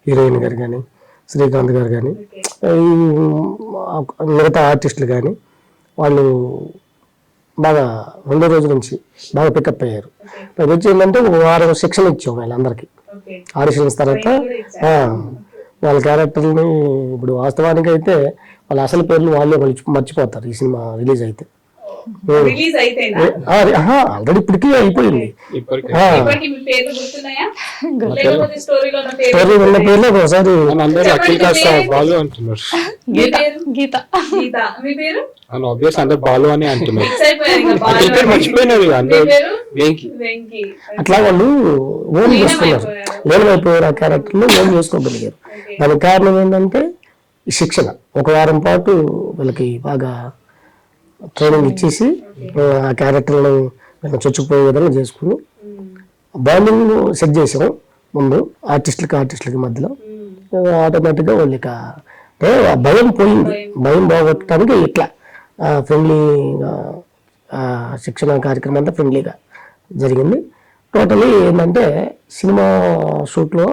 హీరోయిన్ గారు కానీ, శ్రీకాంత్ గారు కానీ, మిగతా ఆర్టిస్టులు కానీ, వాళ్ళు బాగా రెండో రోజు నుంచి బాగా పికప్ అయ్యారు. అది వచ్చి ఏంటంటే ఒక వారం శిక్షణ ఇచ్చాం వాళ్ళందరికీ. ఓకే ఆడిషన్స్ తర్వాత వాళ్ళ క్యారెక్టర్ని ఇప్పుడు వాస్తవానికి అయితే వాళ్ళ అసలు పేర్లు వాళ్ళే మర్చిపోతారు ఈ సినిమా రిలీజ్ అయితే. రిలీజ్ అయితేనా? ఆల్రెడీ ఇప్పటికీ అయిపోయింది. ఇప్పటికే ఇప్పటికి మీ పేర్లు గుర్తున్నాయా? లేకపోతే స్టోరీలో ఉన్న పేరు? స్టోరీ ఉన్న పేర్లు ఒకసారి అందరూ అఖిల్ కాస్త బాలు అంటున్నారు. మీ పేరు? గీత. గీత. మీ పేరు? అని ఆబ్వియస్ అందరు బాలు అని అంటున్నారు. ఫిక్స్ అయిపోయారు ఇంకా బాగా. అఖిల్ పేరు మర్చిపోయినారు మీ అందరూ. పేరు? వెంకి. వెంకీ. అట్లా వాళ్ళు ఓన్ చేసుకున్నారు, లేనమైపోయారు. ఆ క్యారెక్టర్లు ఓన్ చేసుకోగలిగారు. దానికి కారణం ఏంటంటే ఈ శిక్షణ. ఒక వారం పాటు వీళ్ళకి బాగా ట్రైనింగ్ ఇచ్చేసి ఆ క్యారెక్టర్లను చొచ్చుకుపోయే విధంగా చేసుకుని బాండింగ్ సెట్ చేసాం. ముందు ఆర్టిస్టులకి మధ్యలో ఆటోమేటిక్గా వాళ్ళు ఇక అంటే ఆ భయం పోయింది. భయం పోగొట్టడానికి ఇట్లా ఫ్రెండ్లీగా శిక్షణ కార్యక్రమం అంతా ఫ్రెండ్లీగా జరిగింది. టోటలీ ఏంటంటే సినిమా షూట్లో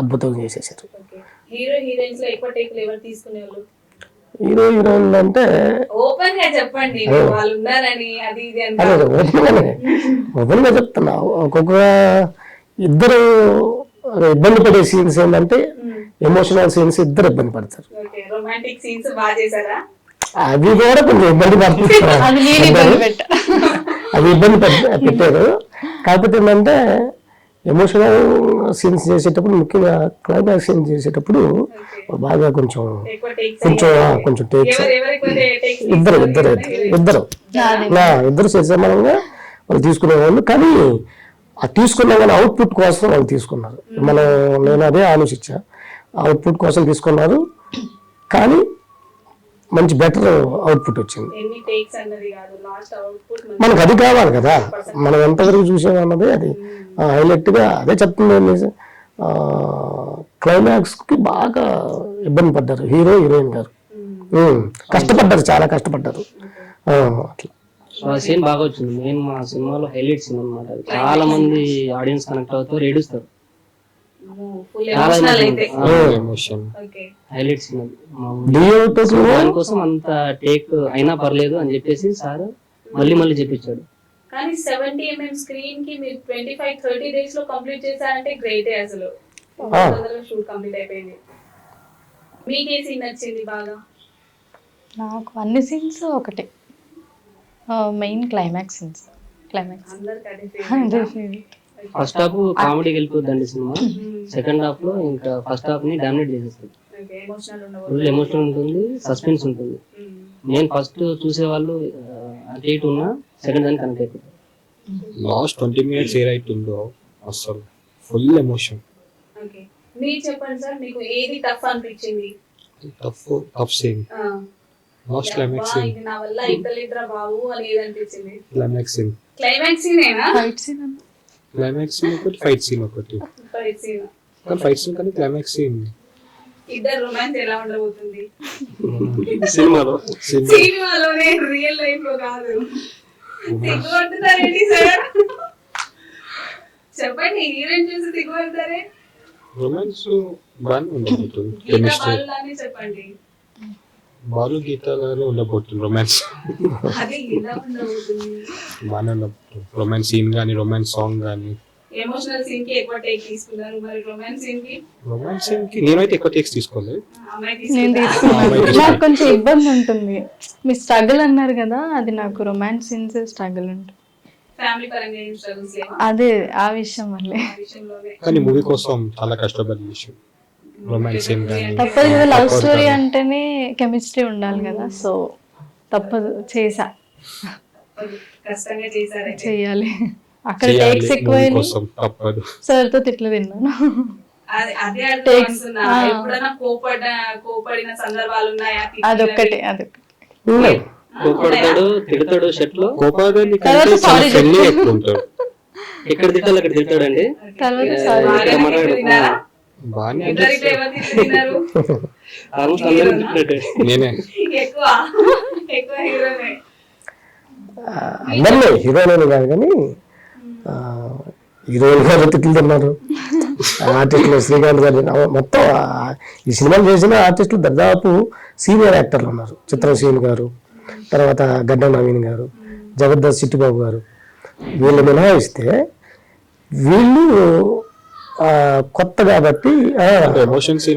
అద్భుతంగా చేసేసారు. హీరో హీరోయిన్స్ లో ఎక్కువ టేకులు ఎవరు తీసుకునేవాళ్ళు? హీరో హీరోయిన్లు అంటే ఓపెన్ గా చెప్పండి, వాళ్ళు ఉన్నారని అది ఇది అంటే. అదే ఓపెన్గా చెప్తున్నా. ఒక్కొక్క ఇద్దరు ఇబ్బంది పడే సీన్స్ ఏంటంటే ఎమోషనల్ సీన్స్ ఇద్దరు ఇబ్బంది పడతారు. రొమాంటిక్ సీన్స్ బాగా చేశారా? అవి కూడా కొంచెం ఇబ్బంది పడుతున్నారు. అది ఇబ్బంది పెట్టారు. కాకపోతే ఏంటంటే ఎమోషనల్ సీన్స్ చేసేటప్పుడు, ముఖ్యంగా క్లైమాక్స్ సీన్స్ చేసేటప్పుడు బాగా కొంచెం టేక్స్ ఇద్దరు సమానంగా వాళ్ళు తీసుకునేవాళ్ళు. కానీ ఆ తీసుకున్నా కానీ అవుట్పుట్ కోసం వాళ్ళు తీసుకున్నారు. నేను అదే ఆలోచించా, అవుట్పుట్ కోసం తీసుకున్నారు. కానీ మంచి బెటర్ అవుట్పుట్ వచ్చింది. మనకు అది కావాలి కదా, మనం ఎంతవరకు చూసామన్నది అది హైలైట్గా అదే చెప్తుంది. క్లైమాక్స్కి బాగా ఇబ్బంది పడ్డారు హీరో హీరోయిన్ గారు, కష్టపడ్డారు, చాలా కష్టపడ్డారు. అట్లా సీన్ బాగా వచ్చింది. మెయిన్ మా సినిమాలో హైలైట్ సీన్ అనమాట. చాలా మంది ఆడియన్స్ కనెక్ట్ అవుతారు, ఏడుస్తారు. హైలైట్ సీన్ దానికోసం అంత టేక్ అయినా పర్లేదు అని చెప్పేసి సార్ మళ్ళీ చెప్పించాడు. కానీ 70 mm స్క్రీన్ కి మీరు 25-30 డేస్ లో కంప్లీట్ చేశారంటే గ్రేటే. అసలు షూట్ కంప్లీట్ అయిపోయింది. మీకు ఏ సీన్ నచ్చింది బాగా? నాకు అన్ని సీన్స్ ఒకటే, main climax scenes. First half కామెడీకి వెళ్ళిపోద్దండి సినిమా. సెకండ్ హాఫ్ లో ఇంకా ఫస్ట్ హాఫ్ ని డామినేట్ చేసేస్తుంది. ఫుల్ ఎమోషనల్ ఉంటుంది, సస్పెన్స్ ఉంటుంది. నేను ఫస్ట్ చూసేవాళ్ళు అటు ఇటు ఉన్నా సెకండ్ దాన్ని కనెక్ట్ అయిపోతుంది. లాస్ట్ 20 minutes ఏరైతుందో అసలు ఫుల్ ఎమోషన్. మీరు చెప్పండి సార్, మీకు ఏది టఫ్ అనిపించింది? Tough scene last climax scene. ఇది నా వల్ల ఇద్దలేద్రా బాబు అని ఏది అనిపించింది? Climax scene. Climax సీనేనా? Climax scene ఒకటి, ఫైట్ సీన్ ఒకటి. ఫైట్ సీన్ కానీ క్లైమాక్స్ సీన్. ఇద్దరు రొమాన్స్ ఎలా ఉండబోతుంది సినిమాలోనే, రియల్ లైఫ్ లో కాదు. సిగ్గుపడుతున్నారేంటి సార్? చెప్పండి, హీరోయిన్ చూసి సిగ్గుపడతారే? రొమాన్స్ బాగానే ఉండబోతుంది. కెమిస్ట్రీ చెప్పండి. బాలు గీతాలలో ఉండబోతుంది రొమాన్స్. అది ఎలా ఉండబోతుంది? బాగానే ఉండబోతుంది. రొమాన్స్ సీన్ కానీ, రొమాన్స్ సాంగ్ కానీ. ఎమోషనల్ సీన్ కి ఎక్కువ టేక్ తీసుకున్నారు, మరి రొమాన్స్ సీన్ కి నేనైతే ఎక్కువ టేక్స్ తీసుకోలేదు. నాకు కొంచెం ఇబ్బంది ఉంటుంది. మీ స్ట్రగుల్ అన్నారు కదా, అది నాకు రొమాన్స్ సీన్స్ స్ట్రగుల్ ఉంటుంది. ఫ్యామిలీ పరంగా ఏం స్ట్రగుల్స్ లేవా? అదే ఆ విషయం వల్లే. కానీ మూవీ కోసం చాలా కష్టపడి విషయం రొమాన్స్ సీన్ కానీ. తప్పదు కదా, లవ్ స్టోరీ అంటేనే కెమిస్ట్రీ ఉండాలి కదా, సో తప్పదు, చేసా. కష్టంగా చేశారు, చెయ్యాలి. అక్కడ టేక్స్ ఎక్కువైనాయి, సార్ తో తిట్లు తిన్నాను. అదే ఎప్పుడైనా కోపడిన సందర్భాలు ఉన్నాయా? అదొక్కటే కోపడతాడు, తిడతాడు షర్ట్ లో. ఎక్కడ తిట్టాలి అక్కడ తిట్టాడండి. అందరినీ హీరోయిన్ కాదు కానీ హీరోయిన్ గారు తిట్లు తిన్నారు, ఆర్టిస్టులు శ్రీకాంత్ గారు, మొత్తం ఈ సినిమాలు చేసిన ఆర్టిస్టులు దాదాపు సీనియర్ యాక్టర్లు ఉన్నారు. చిత్రసేన్ గారు, తర్వాత గడ్డ నవీన్ గారు, జబర్దస్త్ చిట్టిబాబు గారు, వీళ్ళు మినహాయిస్తే వీళ్ళు కొత్త కాబట్టి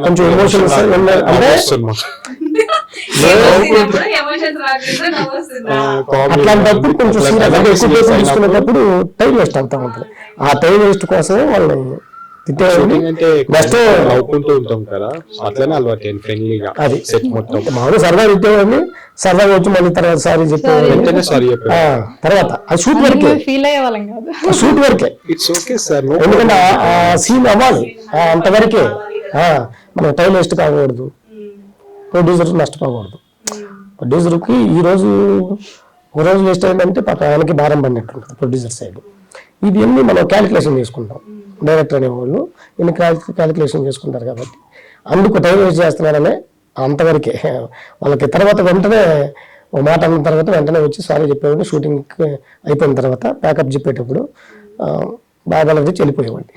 కొంచెం ఎమోషన్స్ అంటే అట్లాంటప్పుడు కొంచెం తీసుకునేటప్పుడు టైం వేస్ట్ అవుతా ఉంటుంది. ఆ టైం వేస్ట్ కోసమే వాళ్ళని మామూలు సరదా తిట్టేవాడిని, సరదాగా వచ్చి మళ్ళీ తర్వాత సారీ చెప్పేవాడిని. తర్వాత ఆ షూట్ వరకే, షూట్ వరకే, ఎందుకంటే ఆ సీన్ అవ్వాలి అంతవరకే. మనం టైం వేస్ట్ కాకూడదు, ప్రొడ్యూసర్ నష్టపోకూడదు. ప్రొడ్యూసర్కి ఒక రోజు వేస్ట్ అయిందంటే ఆయనకి భారం పడినట్టు ఉంటుంది ప్రొడ్యూసర్ సైడ్. ఇది అన్ని మనం క్యాలిక్యులేషన్ చేసుకుంటాం. డైరెక్టర్ అనేవాళ్ళు ఇన్ని క్యాలిక్యులేషన్ చేసుకుంటారు కాబట్టి అందుకు టైం వేస్ట్ చేస్తున్నారనే అంతవరకే. వాళ్ళకి తర్వాత వెంటనే ఒక మాట అన్న తర్వాత వెంటనే వచ్చి సారీ చెప్పేవాడిని. షూటింగ్ అయిపోయిన తర్వాత ప్యాకప్ చెప్పేటప్పుడు బాగా వెళ్ళిపోయేవాడిని.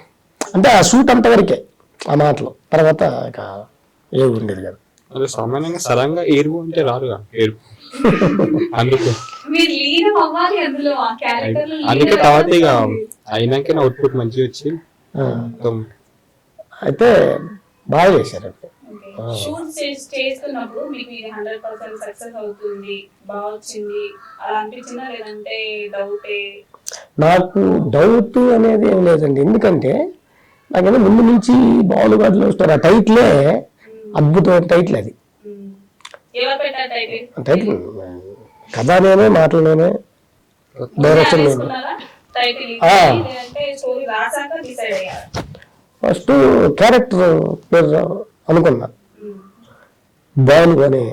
అంటే ఆ షూట్ అంతవరకే ఆ మాటలు, తర్వాత ఇక ఏమి ఉండేది కదా. అదే సామాన్యంగా సడన్గా ఏరుపు అంటే రారుగా ఏరుపు అందుకు మీరు లీనం అవ్వాలి అందులో, ఆ క్యారెక్టర్ లో అందుకే తర్వాత ఇక అయినాక అవుట్పుట్ మంచిగా వచ్చి మొత్తం అయితే బాగా చేశారండి. షూట్ చేస్తున్నప్పుడు మీకు ఇది 100% సక్సెస్ అవుతుంది, బాగా వచ్చింది అలా అనిపించిందా, లేదంటే డౌటే? నాకు డౌట్ అనేది ఏం లేదండి. ఎందుకంటే నాకేమో ముందు నుంచి బాలుగాడిలో వస్తారు ఆ టైటిలే అద్భుతమైన టైటిల్. అది ఎవరు పెట్టారు టైటిల్? టైటిల్ కథలోనే మాటల్లోనే డైరెక్షన్ టైటిల్ అంటే స్టోరీ రాసాక డిసైడ్ అయ్యారు? ఫస్ట్ క్యారెక్టర్ పేరు అనుకున్నా, బాలు అనే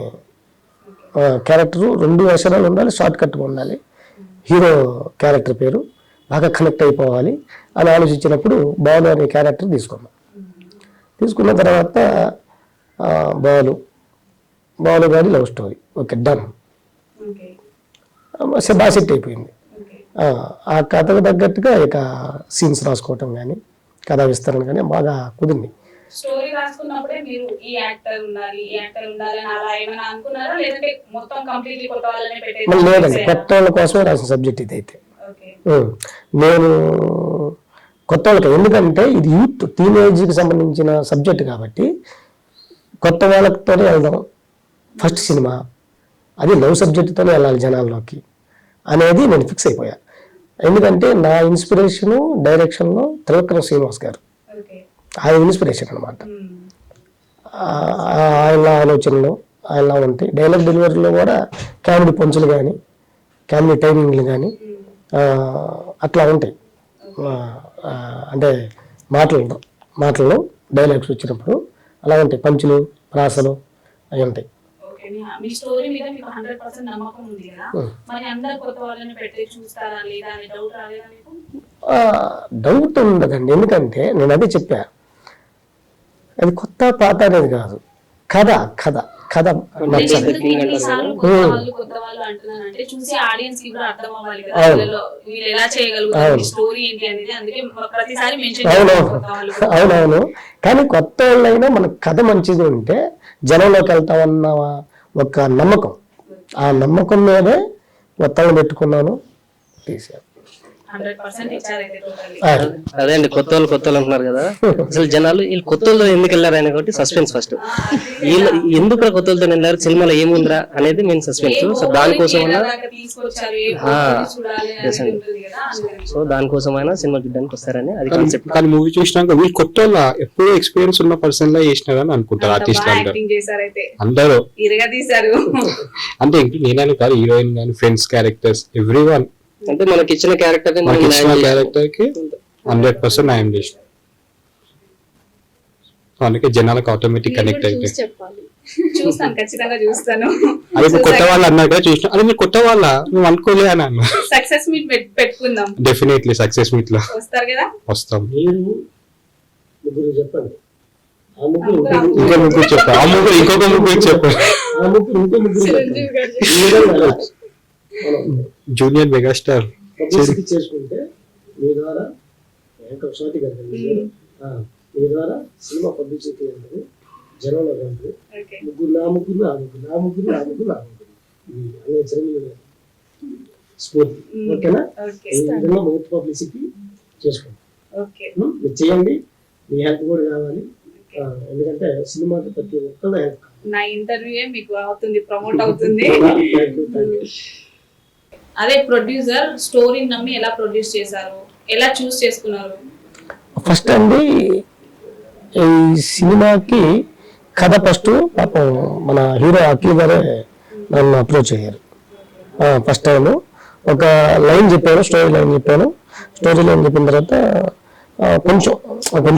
క్యారెక్టర్ 2 అక్షరాలు ఉండాలి, షార్ట్ కట్గా ఉండాలి, హీరో క్యారెక్టర్ పేరు బాగా కనెక్ట్ అయిపోవాలి అని ఆలోచించినప్పుడు బాలు అనే క్యారెక్టర్ తీసుకున్న తర్వాత బాలు గారి లవ్ స్టోరీ ఓకే డన్, బాగా సెట్ అయిపోయింది. ఆ కథకు తగ్గట్టుగా ఇక సీన్స్ రాసుకోవటం కానీ కథా విస్తరణ కానీ బాగా కుదిరింది. స్టోరీ రాసుకున్నప్పుడే మీరు ఈ యాక్టర్ ఉండాలి అని అలా ఏమైనా అనుకున్నారా, లేదంటే మొత్తం కంప్లీట్లీ కొత్త వాళ్ళనే పెట్టేది? లేదండి, కొత్త వాళ్ళ కోసమే రాసిన సబ్జెక్ట్ ఇది. అయితే నేను కొత్త వాళ్ళకి, ఎందుకంటే ఇది యూత్ టీనేజ్కి సంబంధించిన సబ్జెక్ట్ కాబట్టి కొత్త వాళ్ళతోనే వెళ్దాం. ఫస్ట్ సినిమా అది లవ్ సబ్జెక్ట్తోనే వెళ్ళాలి జనాల్లోకి అనేది నేను ఫిక్స్ అయిపోయా. ఎందుకంటే నా ఇన్స్పిరేషను డైరెక్షన్లో త్రివిక్రమ్ శ్రీనివాస్ గారు, ఆయన ఇన్స్పిరేషన్ అనమాట. ఆయన ఆలోచనలు ఆయన ఉంటాయి. డైలాగ్ డెలివరీలో కూడా కామెడీ పంచులు కానీ కామెడీ టైమింగ్లు కానీ అట్లా ఉంటాయి. అంటే మాటల్లో డైలాగ్స్ వచ్చినప్పుడు అలా ఉంటాయి, పంచులు ప్రాసలు అవి ఉంటాయి. మీ స్టోరీ మీద మీకు 100% నమ్మకం ఉంది కదా, మరి అందరు కొత్త వాళ్ళని పెట్టి చూస్తారా లేదా అనే డౌట్ రాలేదా మీకు? డౌట్ ఉండదండి, ఎందుకంటే నేను అదే చెప్పా, అది కొత్త పాత అనేది కాదు, కథ నచ్చాలి. కొత్త వాళ్ళు అంటున్నానంటే చూసి ఆడియన్స్ కి కూడా అర్థం అవ్వాలి కదా, వీళ్ళు ఎలా చేయగలుగుతారు, స్టోరీ ఏంటి అనేది. అందుకే ప్రతిసారి మెన్షన్ చేస్తారు. అవునవును, కానీ కొత్త వాళ్ళైనా మన కథ మంచిగా ఉంటే జనంలోకి వెళ్తామన్న ఒక నమ్మకం, ఆ నమ్మకం మీదే మొత్తం పెట్టుకున్నాను, తీసాను. 100% ఇచ్చారైతే టోటల్లీ. అదే అండి, కొత్త వాళ్ళు అంటున్నారు కదా, అసలు జనాలు వీళ్ళు కొత్త వాళ్ళు ఎందుకు వెళ్ళారు అని కాబట్టి సస్పెన్స్. ఫస్ట్ వీళ్ళు ఎందుకు కొత్త వాళ్ళతో వెళ్ళారు, సినిమాలో ఏముందిరా అనేది మెయిన్ సస్పెన్స్. సో దానికోసమైనా సినిమా చూడడానికి వస్తారని అది కాన్సెప్ట్. కానీ మూవీ చూసినాక వీళ్ళు కొత్త వాళ్ళ ఎప్పుడూ ఎక్స్పీరియన్స్ ఉన్న పర్సన్ లా చేసినారని అనుకుంటారు ఆర్టిస్ట్ అందరూ. అంటే నేనని కాదు, హీరోయిన్ కానీ ఫ్రెండ్స్ క్యారెక్టర్స్ ఎవ్రీ వన్, అంటే మనకి ఇచ్చిన క్యారెక్టర్ కి 100% న్యాయం చేసిన. అందుకే జనాలకు ఆటోమేటిక్ కనెక్ట్ అయితే చూస్తాను, ఖచ్చితంగా చూస్తాను. అది కొత్త వాళ్ళు అన్నారు కదా, చూసిన అది మీరు కొత్త వాళ్ళ నువ్వు అనుకోలే అని అన్నా. సక్సెస్ మీట్ పెట్టుకుందాం, డెఫినెట్లీ సక్సెస్ మీట్ లో వస్తారు కదా. వస్తాం. చెప్పండి, ఇంకో ముగ్గురు చెప్పారు, ఆ ముగ్గురు ఇంకొక ముగ్గురు చెప్పారు. జూనియర్ మెగాస్టార్ చేసుకుంటే మీ ద్వారా మీ ద్వారా సినిమా పబ్లిసిటీ అనేది జనంలో కంటే ముగ్గురు నా ముగ్గురు అనే చదివి స్ఫూర్తి. ఓకేనా? ఈ విధంగా మౌత్ పబ్లిసిటీ చేసుకోండి, మీరు చేయండి. మీ హెల్ప్ కూడా కావాలి, ఎందుకంటే సినిమాకి ప్రతి ఒక్కరు హెల్ప్. నా ఇంటర్వ్యూ మీకు అవుతుంది, ప్రమోట్ అవుతుంది. అదే ప్రొడ్యూసర్ స్టోరీని నమ్మి ఎలా ప్రొడ్యూస్ చేశారు, ఎలా చూస్ చేసుకున్నారు? ఫస్ట్ అండి ఈ సినిమాకి కథ ఫస్ట్ పాపం మన హీరో అఖిల్ గారే నన్ను అప్రోచ్ అయ్యారు. ఫస్ట్ టైం ఒక లైన్ చెప్పాను, స్టోరీ లైన్ చెప్పాను. స్టోరీ లైన్ చెప్పిన తర్వాత కొంచెం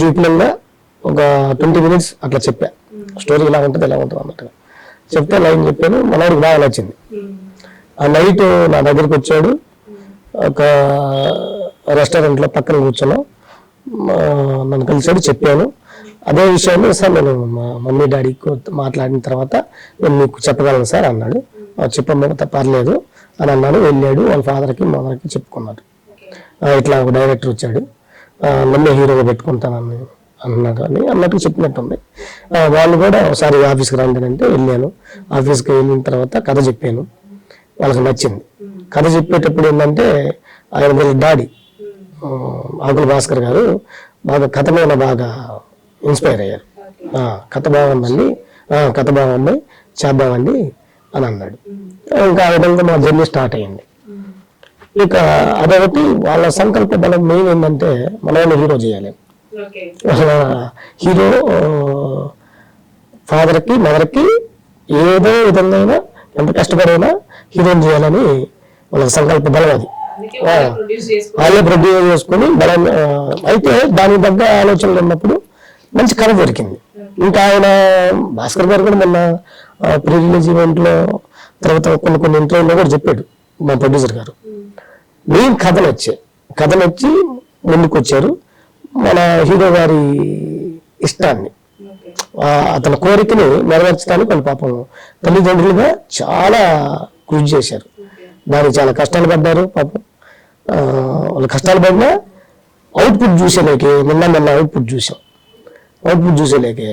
విపులంగా ఒక 20 minutes అట్లా చెప్పా, స్టోరీ ఇలా ఉంటుంది అన్నట్టుగా చెప్తే లైన్ చెప్పాను. మనవాడికి బాగా నచ్చింది. ఆ నైట్ నా దగ్గరికి వచ్చాడు, ఒక రెస్టారెంట్లో పక్కన కూర్చున్నాం, నన్ను కలిసాడు, చెప్పాను. అదే విషయాన్ని సార్ నేను మా మమ్మీ డాడీకి మాట్లాడిన తర్వాత నేను మీకు చెప్పగలను సార్ అన్నాడు. చెప్పమంటే పర్లేదు అని అన్నాను. వెళ్ళాడు, వాళ్ళ ఫాదర్కి మదర్కి చెప్పుకున్నాడు. ఇట్లా ఒక డైరెక్టర్ వచ్చాడు, నన్ను హీరోగా పెట్టుకుంటానని అన్నాడు అని అన్నట్టు చెప్పినట్టుంది. వాళ్ళు కూడా ఒకసారి ఆఫీస్కి రండి అంటే వెళ్ళాను. ఆఫీస్కి వెళ్ళిన తర్వాత కథ చెప్పాను, వాళ్ళకి నచ్చింది. కథ చెప్పేటప్పుడు ఏంటంటే ఆయన వీళ్ళ డాడీ ఆకుల భాస్కర్ గారు బాగా కథ మీద బాగా ఇన్స్పైర్ అయ్యారు. కథ బాగుందండి, కథ బాగుంది, చేద్దామండి అని అన్నాడు. ఇంకా ఆ విధంగా మా జర్నీ స్టార్ట్ అయ్యింది. ఇక అదొకటి వాళ్ళ సంకల్ప బలం మెయిన్ ఏంటంటే మనల్ని హీరో చేయాలి. హీరో ఫాదర్కి మదర్కి ఏదో విధంగా ఎంత కష్టపడైనా హీరోని చేయాలని వాళ్ళ సంకల్ప బలం. అది వాళ్ళే ప్రొడ్యూస్ చేసుకుని బలం. అయితే దానికి తగ్గ ఆలోచనలు ఉన్నప్పుడు మంచి కథ దొరికింది. ఇంకా ఆయన భాస్కర్ గారు కూడా మొన్న ప్రీ రిలీజ్ ఈవెంట్లో తర్వాత కొన్ని ఇంటర్వ్యూలో కూడా చెప్పాడు మా ప్రొడ్యూసర్ గారు, మెయిన్ కథ నచ్చి ముందుకు వచ్చారు. మన హీరో గారి ఇష్టాన్ని, అతని కోరికని నెరవేర్చడానికి వాళ్ళు పాపం తల్లిదండ్రులుగా చాలా కృషి చేశారు. దానికి చాలా కష్టాలు పడ్డారు పాపం. వాళ్ళు కష్టాలు పడినా అవుట్పుట్ చూసేలేకే నిన్న అవుట్పుట్ చూసేలేకే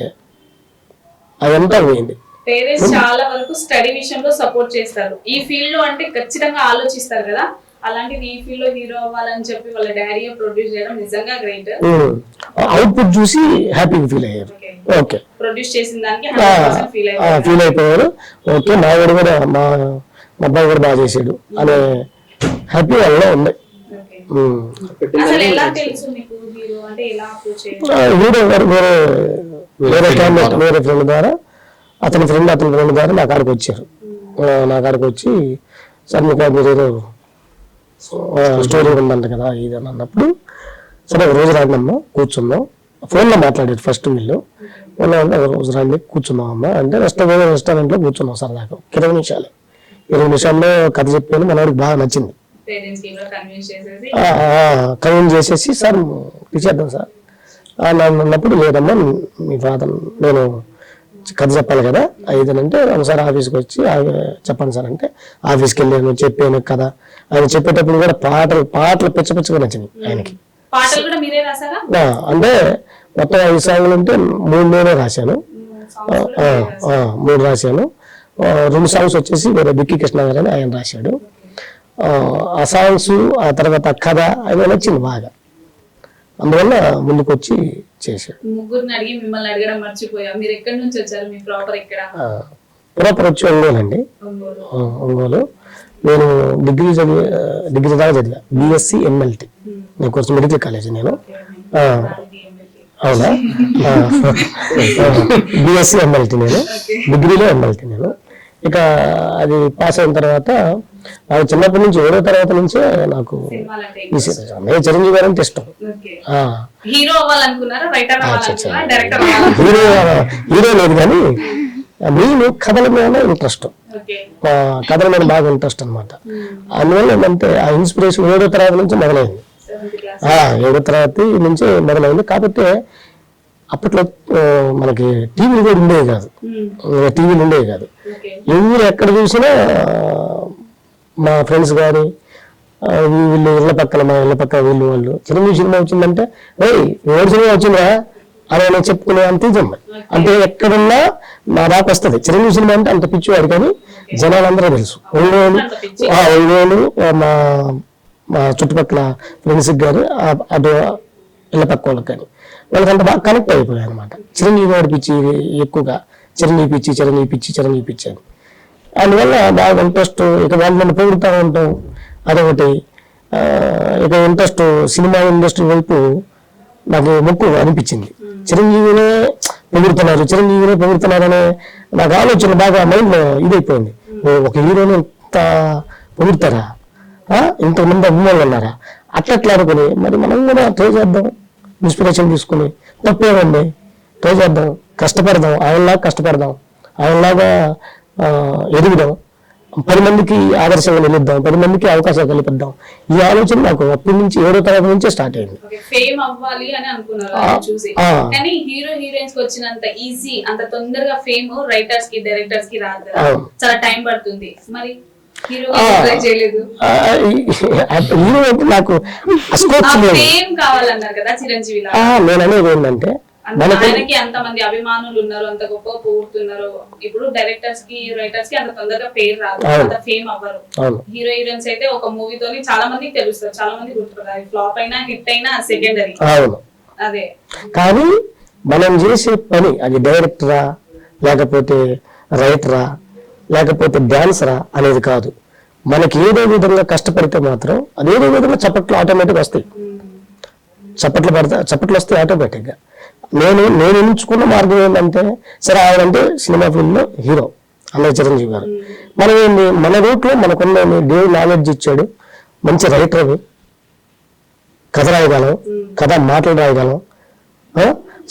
అదంతా పోయింది. పేరెంట్స్ చాలా వరకు స్టడీ విషయంలో సపోర్ట్ చేస్తారు. ఈ ఫీల్డ్ లో అంటే ఖచ్చితంగా ఆలోచిస్తారు కదా, అలాంటిది ఈ ఫీల్డ్ లో హీరో అవ్వాలని చెప్పి వాళ్ళ డాడీ ప్రొడ్యూస్ చేయడం నిజంగా గ్రేట్. అవుట్పుట్ చూసి హ్యాపీగా ఫీల్ అయ్యారు. ఓకే, ప్రొడ్యూస్ చేసిన దానికి 100% ఫీల్ అయిపోయారు. ఓకే, మా వాడు కూడా మా అబ్బాయి కూడా బాగా చేసాడు అనే హ్యాపీ వాళ్ళలో ఉంది. అసలు ఎలా తెలుసు మీకు హీరో అంటే ఎలా అప్రోచ్ చేయాలి? హీరో గారు వేరే ఫ్రెండ్ ద్వారా అతని ఫ్రెండ్ ద్వారా నా కాడికి వచ్చారు. నా కాడికి వచ్చి సార్ మీకు మీరు ఏదో స్టోరీ ఉందంట కదా ఇది అని అన్నప్పుడు, సరే ఒక రోజు రాండమ్మా కూర్చుందాం. ఫోన్లో మాట్లాడారు ఫస్ట్ వీళ్ళు. ఫోన్లో అంటే ఒక రోజు రండి కూర్చుందాం అమ్మా అంటే రెస్టారెంట్లో కూర్చున్నాం సరదాగా 20 నిమిషాల్లో కథ చెప్పాను. మనవాడికి బాగా నచ్చింది. కన్విన్స్ చేసేసి సార్ ఇచ్చేద్దాం సార్ అన్నప్పుడు, లేదమ్మా మీ ఫాదర్ నేను కథ చెప్పాలి కదా అంటే ఒకసారి ఆఫీస్కి వచ్చి చెప్పండి సార్ అంటే ఆఫీస్కి వెళ్ళాను, చెప్పాను కదా. ఆయన చెప్పేటప్పుడు కూడా పాటలు పిచ్చగా నచ్చినాయి ఆయనకి. అంటే మొత్తం 5 సాంగ్లు ఉంటే 3 నేనే రాశాను. 3 రాశాను. 2 సాంగ్స్ వచ్చేసి వేరే బిక్కి కృష్ణ గారు అని ఆయన రాశాడు. ఆ సాంగ్స్ ఆ తర్వాత కథ ఆయన నచ్చింది బాగా, అందువల్ల ముందుకు వచ్చి చేశాడు. ముగ్గురిని అడిగి మిమ్మల్ని అడగడం మర్చిపోయా, మీరు ఎక్కడి నుంచి వచ్చారు? మీ ప్రాపర్ ఎక్కడ? ప్రాపర్ వచ్చి ఒంగోలు అండి. ఒంగోలు. నేను డిగ్రీ దాకా చదివా, బిఎస్సి ఎంఎల్టీ. నేను కోర్సు మెడికల్ కాలేజ్. నేను అవునా, బిఎస్సి ఎంఎల్టీ నేను, డిగ్రీలో ఎంఎల్టీ నేను. ఇక అది పాస్ అయిన తర్వాత నాకు చిన్నప్పటి నుంచి 7వ తరగతి నుంచే నాకు చిరంజీవి గారు అంటే ఇష్టం. హీరో లేదు కానీ నేను కథల మీద ఇంట్రెస్ట్, కథల మీద బాగా ఇంట్రెస్ట్ అనమాట. అందువల్ల ఏంటంటే ఆ ఇన్స్పిరేషన్ 7వ తరగతి నుంచి మొదలైంది. 7వ తరగతి నుంచి మొదలైంది. కాబట్టి అప్పట్లో మనకి టీవీలు కూడా ఉండేవి కాదు. ఎవరు ఎక్కడ చూసినా మా ఫ్రెండ్స్ కానీ వీళ్ళు మా ఇళ్ళ పక్కన వీళ్ళు వాళ్ళు చిరంజీవి సినిమా వచ్చిందంటే ఎవరి సినిమా వచ్చిందా అని చెప్పుకునే అంత ఇదమ్మ. అంటే ఎక్కడున్నా నా దాకా వస్తుంది చిరంజీవి సినిమా అంటే అంత పిచ్చివాడు. కానీ జనాలందరూ తెలుసు. ఒంగోలు మా చుట్టుపక్కల ఫ్రెండ్స్కి కానీ అటు ఇళ్ళ పక్క వాళ్ళకి కానీ వాళ్ళకంత బాగా కనెక్ట్ అయిపోయాయి అనమాట. చిరంజీవి గారి పిచ్చి ఎక్కువగా, చిరంజీవి పిచ్చి అని. అందువల్ల బాగా ఇంట్రెస్ట్. ఇక వాళ్ళని పొగుడుతూ ఉంటాం, అదొకటి. ఇక ఇంట్రెస్ట్ సినిమా ఇండస్ట్రీ వైపు నాకు మొక్కు అనిపించింది. చిరంజీవినే పొగుడుతున్నారనే నాకు ఆలోచన బాగా మైండ్లో ఇదైపోయింది. ఒక హీరోని ఇంత పొగుడుతారా, ఇంతమంది అభిమానులు ఉన్నారా, అట్లా అనుకుని మరి మనం కూడా ట్రై చేద్దాం, ఇన్స్పిరేషన్ తీసుకుని. తప్పేమండి, ట్రై చేద్దాం, కష్టపడదాం, ఆయనలాగా ఎదుగుదాం 10 మందికి ఆదర్శంగా నిలుద్దాం, 10 మందికి అవకాశాలు కల్పిద్దాం, ఈ ఆలోచన నాకు అప్పటి నుంచి 7వ తరగతి నుంచే స్టార్ట్ అయింది. ఫేమ్ అవ్వాలి అని అనుకున్నారు అది చూసి. కానీ హీరో హీరోయిన్స్ కి వచ్చినంత ఈజీ, అంత తొందరగా ఫేమ్ రైటర్స్ కి డైరెక్టర్స్ కి రాదు కదా, చాలా టైం పడుతుంది. మరి హీరో ట్రై చేయలేదు? హీరో అంటే నాకు ఫేమ్ కావాలన్నారు కదా చిరంజీవి. నేను అనేది ఏంటంటే ఆయనకి అంత మంది అభిమానులు ఉన్నారు, అంత గొప్ప పోతున్నారు. ఇప్పుడు డైరెక్టర్స్ కి రైటర్స్ కి అంత తొందరగా పేరు రాదు, అంత ఫేమ్ అవ్వరు. హీరో హీరోయిన్స్ అయితే ఒక మూవీతోని చాలా మందికి తెలుస్తారు, చాలా మంది గుర్తుపడతారు. ఫ్లాప్ అయినా హిట్ అయినా సెకండరీ. అదే కానీ మనం చేసే పని అది డైరెక్టరా లేకపోతే రైటరా లేకపోతే డాన్సరా అనేది కాదు. మనకి ఏదో విధంగా కష్టపడితే మాత్రం అదేదో విధంగా చప్పట్లు ఆటోమేటిక్ వస్తాయి. చప్పట్లు వస్తాయి ఆటోమేటిక్గా. నేను ఎంచుకున్న మార్గం ఏంటంటే, సరే ఆయన అంటే సినిమా ఫీల్డ్ లో హీరో అన్నయ్య చిరంజీవి గారు. మనం ఏంటి, మన రూట్లో మనకున్న దేవుడు నాలెడ్జ్ ఇచ్చాడు, మంచి రైటర్, కథ రాయగలం, కథ మాటలు రాయగలం,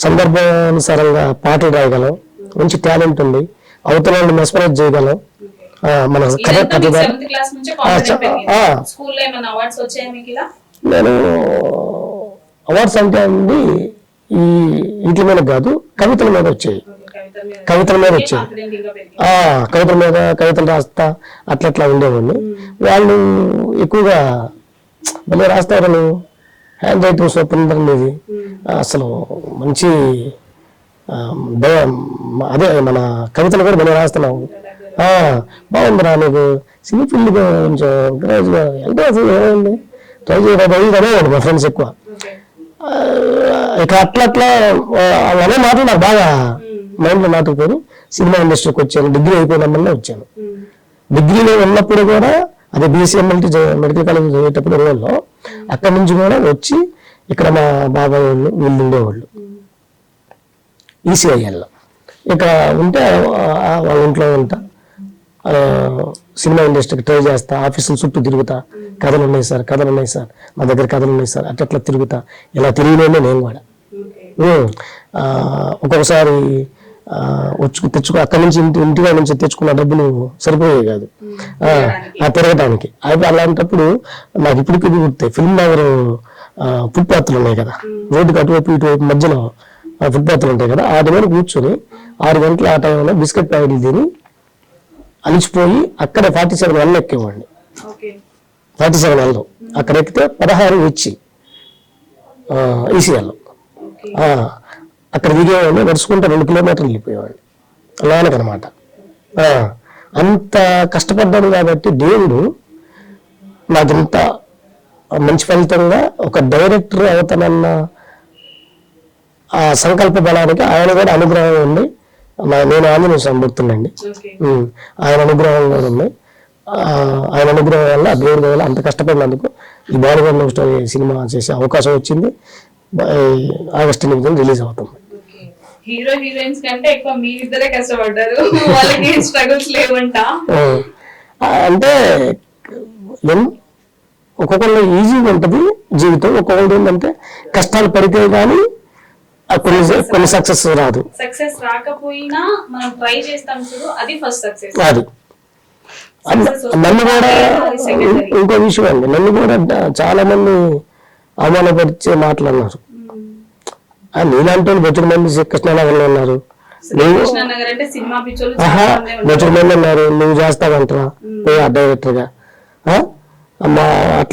సందర్భానుసారంగా పాటలు రాయగలం, మంచి టాలెంట్ ఉంది, అవతల వాళ్ళని మెస్మరైజ్ చేయగలం. మన కథ నేను అవార్డ్స్ అంటే అండి వీటి మీద కాదు, కవితల మీద వచ్చాయి. కవితల మీద కవితలు రాస్తా అట్లా ఉండేవాడిని. వాళ్ళు ఎక్కువగా మళ్ళీ రాస్తారు, హ్యాండ్ రైటింగ్ సూపర్ అనేది అసలు మంచి అదే మన కవితలు కూడా మనం రాస్తున్నాము. బాగుందిరా నీకు సినీ ఫీల్డ్ కొంచెం ఏమైంది ట్రై చేయడం మా ఫ్రెండ్స్ ఎక్కువ. ఇక అట్లా అనే మాటలు నాకు బాగా మైండ్లో నాటుకుపోయి సినిమా ఇండస్ట్రీకి వచ్చాను. డిగ్రీ అయిపోయిన వల్ల వచ్చాను. డిగ్రీలో ఉన్నప్పుడు కూడా అదే BCMLT మెడికల్ కాలేజ్ చదివేటప్పుడు రోజుల్లో అక్కడి నుంచి కూడా వచ్చి ఇక్కడ మా బాబాయ్ వాళ్ళు వీళ్ళు ఉండేవాళ్ళు ECIL. ఇక్కడ ఉంటే వాళ్ళ ఇంట్లో ఉంటా, సినిమా ఇండస్ట్రీకి ట్రై చేస్తా, ఆఫీసుల చుట్టూ తిరుగుతా, కథలు ఉన్నాయి సార్ మా దగ్గర కథలు ఉన్నాయి సార్ అట్లా తిరుగుతా. ఇలా తిరిగినే నేను కూడా ఒక్కొక్కసారి తెచ్చుకో అక్కడి నుంచి ఇంటిగా నుంచి తెచ్చుకున్న డబ్బులు సరిపోయాయి కాదు తిరగటానికి. అయితే అలాంటప్పుడు నాకు ఇప్పటికీ గుర్తాయి, ఫిల్మ్ నగర్ ఫుట్పాత్లు ఉన్నాయి కదా, రోడ్డుకి అటువైపు ఇటువైపు మధ్యలో ఫుట్పాత్లు ఉంటాయి కదా, వాటి మీద కూర్చొని 6 గంటల ఆ టైంలో బిస్కెట్ ప్యాకెట్లు తిని అలిచిపోయి అక్కడ 47 నెలలు ఎక్కేవాడిని. 47 నెలలు అక్కడ ఎక్కితే 16 వచ్చి ECL అక్కడ దిగేవాడిని, నడుచుకుంటే 2 కిలోమీటర్లు వెళ్ళిపోయేవాడిని లోనకనమాట. అంత కష్టపడ్డాడు కాబట్టి దేవుడు నాకు ఇంత మంచి ఫలితంగా ఒక డైరెక్టర్ అవుతానన్న ఆ సంకల్ప బలానికి ఆయన కూడా అనుగ్రహం ఉంది. నేను ఆంజనేయ స్వామి భక్తుడండి, ఆయన అనుగ్రహం కూడా ఉంది. ఆయన అనుగ్రహం వల్ల దేవుడి వల్ల అంత కష్టపడినందుకు ఈ బాలుగారి లవ్ స్టోరీ సినిమా చేసే అవకాశం వచ్చింది. ఆగస్టు 8 రిలీజ్ అవుతుంది. హీరో హీరోయిన్స్ కంటే ఎక్కువ మీరిద్దరే కష్టపడ్డారు, వాళ్ళకి స్ట్రగుల్స్ లేవంట. అంటే ఒక్కొక్కళ్ళు ఈజీగా ఉంటుంది జీవితం, ఒక్కొక్కటి ఏంటంటే కష్టాలు పడితే కానీ కొన్ని సక్సెస్ రాదు. సక్సెస్ రాకపోయినా మనం ట్రై చేస్తాం చూడు, అది ఫస్ట్ సక్సెస్. అది నన్ను కూడా ఇంకో విషయం అండి, నన్ను కూడా చాలా మంది అవమానపరిచే మాట్లాడినారు. నీలాంటి బొచ్చుడు మంది కృష్ణానగర్లో ఉన్నారు, బొచ్చుడు మంది ఉన్నారు, నువ్వు చేస్తావంటరా పోయి డైరెక్టర్ గా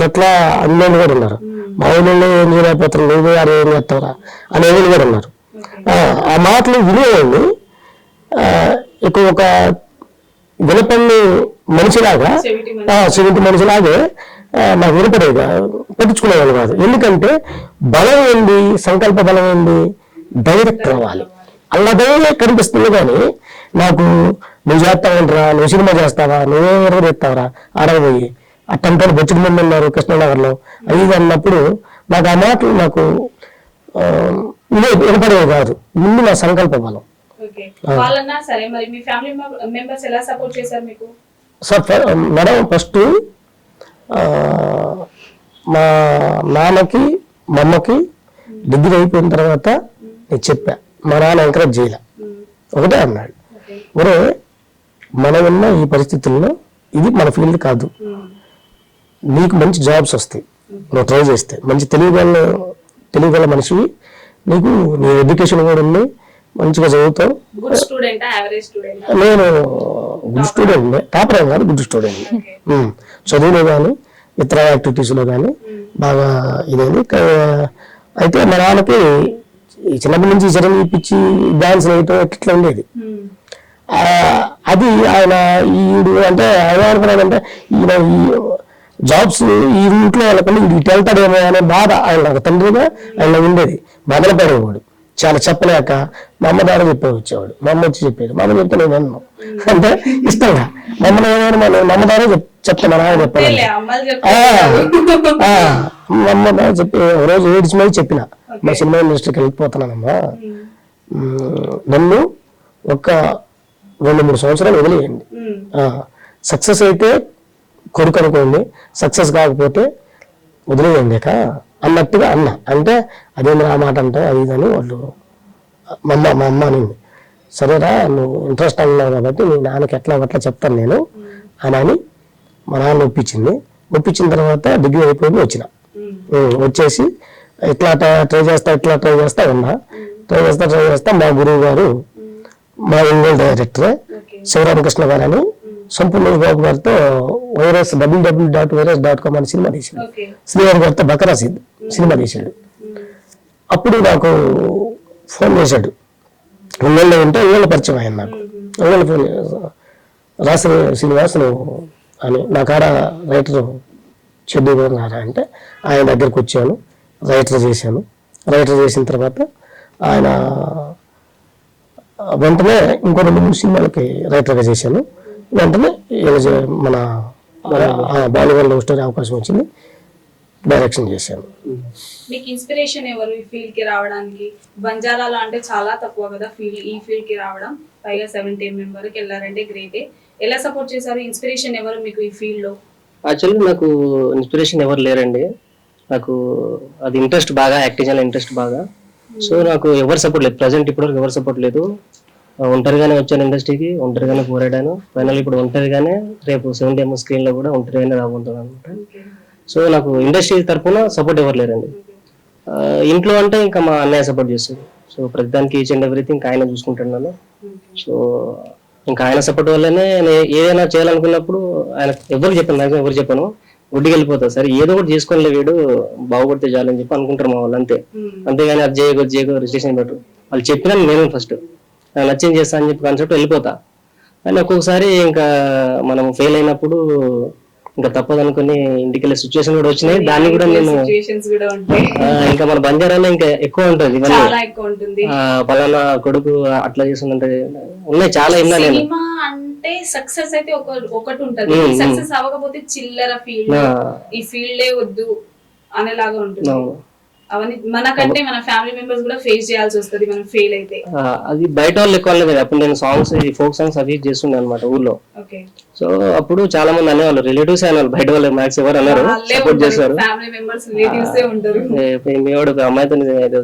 అట్లా అన్నీ కూడా ఉన్నారు. మా ఊళ్ళో ఏం చేయలేకపోతారు, నువ్వు గారు ఏం చేస్తావురా అనేది కూడా ఉన్నారు. ఆ మాటలు వినేవాడిని ఎక్కువ ఒక వినపల్లి మనిషిలాగా, చెవిటి మనిషిలాగే నాకు వినపడేది, పట్టించుకునేవాళ్ళు కాదు. ఎందుకంటే బలం ఏంది, సంకల్ప బలం ఏంది, డైరెక్టర్ అవ్వాలి అలా ధైర్యం కనిపిస్తుంది. కానీ నాకు నువ్వు చేస్తావంటరా, నువ్వు సినిమా చేస్తావా, నువ్వే ఎత్తావరా ఆడపోయి అట్టంటే బొచ్చుడు మంది ఉన్నారు కృష్ణనగర్లో అది అన్నప్పుడు నాకు ఆ మాటలు నాకు వినపడేవి కాదు. ముందు నా సంకల్ప బలం. మేడం ఫస్ట్ మా నాన్నకి మా అమ్మకి డిగ్రీ అయిపోయిన తర్వాత నేను చెప్పా, మా నాన్న ఎంకరేజ్ చేయలే, ఒకటే అన్నాడు, ఒరే మనం ఉన్న ఈ పరిస్థితుల్లో ఇది మన ఫీల్డ్ కాదు, నీకు మంచి జాబ్స్ వస్తాయి నువ్వు ట్రై చేస్తే, మంచి తెలియగల మనిషివి, నీకు నీ ఎడ్యుకేషన్ కూడా ఉంది, మంచిగా చదువుతావు. Good student average student? నేను గుడ్ స్టూడెంట్, టాపర్ ఏం కాదు, గుడ్ స్టూడెంట్. చదువులో కానీ ఇతర యాక్టివిటీస్లో కానీ బాగా ఇదేంది. అయితే మా నాన్నకి ఈ చిన్నప్పటి నుంచి చిరంజీవి పిచ్చి డాన్స్ వేయటం ఇట్లా ఉండేది. అది ఆయన ఈడు అంటే ఆయన అనుకున్నాడంటే ఈయన ఈ జాబ్స్ ఈ రూట్లో వాళ్ళకంటే ఇటు వెళ్తాడేమో అనే బాధ ఆయన ఒక తండ్రిగా ఆయన ఉండేది. మొదలు పడేవాడు చాలా చెప్పలేక మా అమ్మ ద్వారా చెప్పే వచ్చేవాడు. మా అమ్మ వచ్చి చెప్పేది, మా అమ్మ చెప్తే నేను విన్నాను అంటే ఇష్టంగా మా అమ్మ ద్వారా చెప్తాను, నాన్న చెప్పాను. మా అమ్మ ద్వారా చెప్పి రోజు ఏడ్చి మీద చెప్పిన మా సినిమా ఇండస్ట్రీకి వెళ్ళిపోతున్నానమ్మా, నన్ను ఒక 2-3 సంవత్సరాలు వదిలేయండి, సక్సెస్ అయితే కొడుకు అనుకోండి, సక్సెస్ కాకపోతే వదిలేయండి అన్నట్టుగా అన్న. అంటే అదేంటి ఆ మాట అంటే అది ఇదని వాళ్ళు మా అమ్మ అనింది. సరేరా నువ్వు ఇంట్రెస్ట్ అన్నావు కాబట్టి నీ నాన్నకి ఎట్లా చెప్తాను నేను అని మా నాన్న ఒప్పించిన తర్వాత డిగ్రీ అయిపోయింది. వచ్చేసి ఇట్లా ట్రై చేస్తా ఉన్నా. ట్రై చేస్తా మా గురువు గారు, మా ఇండియన్ డైరెక్టర్ శివరామకృష్ణ గారు అని సంపూర్ణ బాబు గారితో www.virus.com అని సినిమా తీశాడు. శ్రీవారి గారితో బకరా సినిమా తీశాడు. అప్పుడు నాకు ఫోన్ చేశాడు, ఊళ్ళో ఉంటే ఊళ్ళో పరిచయం అయ్యాను నాకు. ఊళ్ళో ఫోన్ రాసిన శ్రీనివాస్ అని నా కాడ రైటర్ చెడ్డీ గారా అంటే ఆయన దగ్గరికి వచ్చాను, రైటర్ చేసిన తర్వాత ఆయన వెంటనే ఇంకో 2-3 సినిమాలకి రైటర్గా చేశాను. వెంటనే మన బాలీవుడ్ లవ్ స్టోరీ అవకాశం వచ్చింది, డైరెక్షన్ చేశాను. మీకు ఇన్స్పిరేషన్ ఎవరు ఈ ఫీల్డ్ కి రావడానికి? బంజారాలో అంటే చాలా తక్కువ కదా ఈ ఫీల్డ్ కి రావడం, పైగా 17 వరకు వెళ్ళారంటే గ్రేటే. ఎలా సపోర్ట్ చేశారు? ఇన్స్పిరేషన్ ఎవరు మీకు ఈ ఫీల్డ్ లో? యాక్చువల్లీ నాకు ఇన్స్పిరేషన్ ఎవరు లేరండి. నాకు అది ఇంట్రెస్ట్ బాగా, యాక్టింగ్ చేయాలి ఇంట్రెస్ట్ బాగా. సో నాకు ఎవరు సపోర్ట్ లేదు, ప్రజెంట్ ఇప్పటివరకు ఎవరు సపోర్ట్ లేదు. ఒంటరిగానే వచ్చాను ఇండస్ట్రీకి, ఒంటరిగానే పోరాడాను. ఫైనల్ ఇప్పుడు ఒంటరిగానే రేపు 70 స్క్రీన్ లో కూడా ఒంటరిగానే రాబోతున్నాను అనమాట. సో నాకు ఇండస్ట్రీ తరఫున సపోర్ట్ ఎవరు లేరండి. ఇంట్లో అంటే ఇంకా మా అన్నయ్య సపోర్ట్ చేస్తారు. సో ప్రతిదానికి ఈచ్ అండ్ ఎవ్రీథింగ్ ఆయన చూసుకుంటున్నాను. సో ఇంకా ఆయన సపోర్ట్ వల్లనే ఏదైనా చేయాలనుకున్నప్పుడు ఆయన ఎవరు చెప్పాను గుడ్డికి వెళ్ళిపోతారు. సరే ఏదో ఒకటి చేసుకోలే వీడు బాగుపడితే చాలని చెప్పి అనుకుంటారు మా వాళ్ళు, అంతే. అంతేగాని అది చేయకూడదు రిజిస్ట్రేషన్ పెట్టరు. వాళ్ళు చెప్పినా నేను ఫస్ట్ నాకు నచ్చింది చేస్తా అని చెప్పి కాన్సెప్ట్ వెళ్ళిపోతా. కానీ ఒక్కొక్కసారి ఇంకా మనం ఫెయిల్ అయినప్పుడు ఇంకా తప్పదు అనుకుని ఇంటికి వెళ్ళే సిచ్యువేషన్ కూడా వచ్చినాయి. దాన్ని కూడా నేను ఇంకా మన బంజారాలో ఇంకా ఎక్కువ ఉంటుంది ఇవన్నీ, పలానా కొడుకు అట్లా చేస్తుందంటే ఉన్నాయి చాలా. ఇన్నా నేను అంటే సక్సెస్ అయితే ఒకటి ఉంటది, సక్సెస్ అవ్వకపోతే చిల్లర ఫీల్డ్, ఈ ఫీల్డే వద్దు అనేలాగా ఉంటుంది. అవన్నీ మనకంటే మన ఫ్యామిలీ మెంబర్స్ కూడా ఫేస్ చేయాల్సి వస్తుంది మనం ఫెయిల్ అయితే. అది బయట వాళ్ళు ఎక్కువ కదా. అప్పుడు నేను సాంగ్స్, ఫోక్ సాంగ్స్ అవి చేస్తుండే అనమాట ఊర్లో. సో అప్పుడు చాలా మంది అనేవాళ్ళు, రిలేటివ్స్ అనేవాళ్ళు, బయట వాళ్ళు మ్యాక్స్ ఎవరు అన్నారు సపోర్ట్ చేస్తారు. మీ వాడు ఒక అమ్మాయితో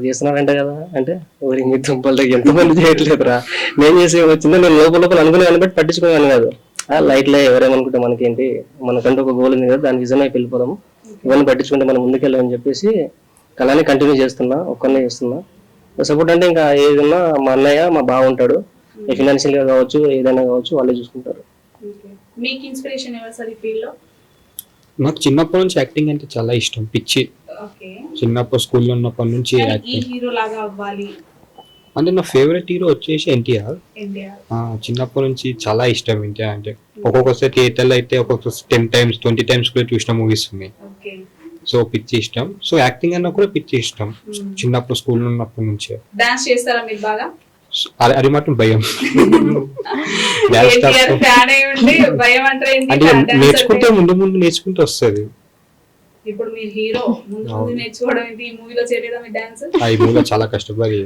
చేస్తున్నారంట కదా అంటే ఊరి దుంపలు ఎంతమంది చేయట్లేదురా, నేను చేసి వచ్చిందో నేను లోపల అనుకునే బట్టి పట్టించుకోవాలని కాదు. లైట్ లో ఎవరేమనుకుంటే మనకేంటి, మనకంటూ ఒక గోల్ ఉంది కదా, దాని విజన్ అయిపోయి వెళ్ళిపోదాము, ఇవన్నీ పట్టించుకుంటే మనం ముందుకెళ్ళామని చెప్పేసి అలానే కంటిన్యూ చేస్తున్నా, ఒక్కనే చేస్తున్నా. సపోర్ట్ అంటే ఇంకా ఏదైనా మా అన్నయ్య, మా బావ ఉంటాడు, ఫైనాన్షియల్ గా కావచ్చు ఏదైనా కావచ్చు వాళ్ళే చూసుకుంటారు. మీకు ఇన్స్పిరేషన్ ఎవరు సార్ ఈ ఫీల్డ్ లో? నాకు చిన్నప్పటి నుంచి యాక్టింగ్ అంటే చాలా ఇష్టం, పిచ్చి. చిన్నప్పుడు స్కూల్లో ఉన్నప్పటి నుంచి హీరో లాగా అవ్వాలి అంటే నా ఫేవరెట్ హీరో వచ్చేసి ఎన్టీఆర్. చిన్నప్పటి నుంచి చాలా ఇష్టం ఎన్టీఆర్ అంటే. ఒక్కొక్కసారి థియేటర్లో అయితే ఒక్కొక్క 10 times 20 times కూడా చూసిన మూవీస్ ఉన్నాయి. సో పిచ్చి ఇష్టం. సో యాక్టింగ్ అన్నా కూడా పిచ్చి ఇష్టం చిన్నప్పుడు స్కూల్లో ఉన్నప్పటి నుంచి. డాన్స్ చేస్తారా మీరు బాగా? అది మాత్రం భయం. అంటే నేర్చుకుంటే ముందు నేర్చుకుంటే వస్తుంది. ఇప్పుడు మీరు హీరో, ముందు నేర్చుకోవడం ఏంటి? ఈ మూవీలో చేయలేదా మీ డాన్స్? ఈ మూవీలో చాలా కష్టపడి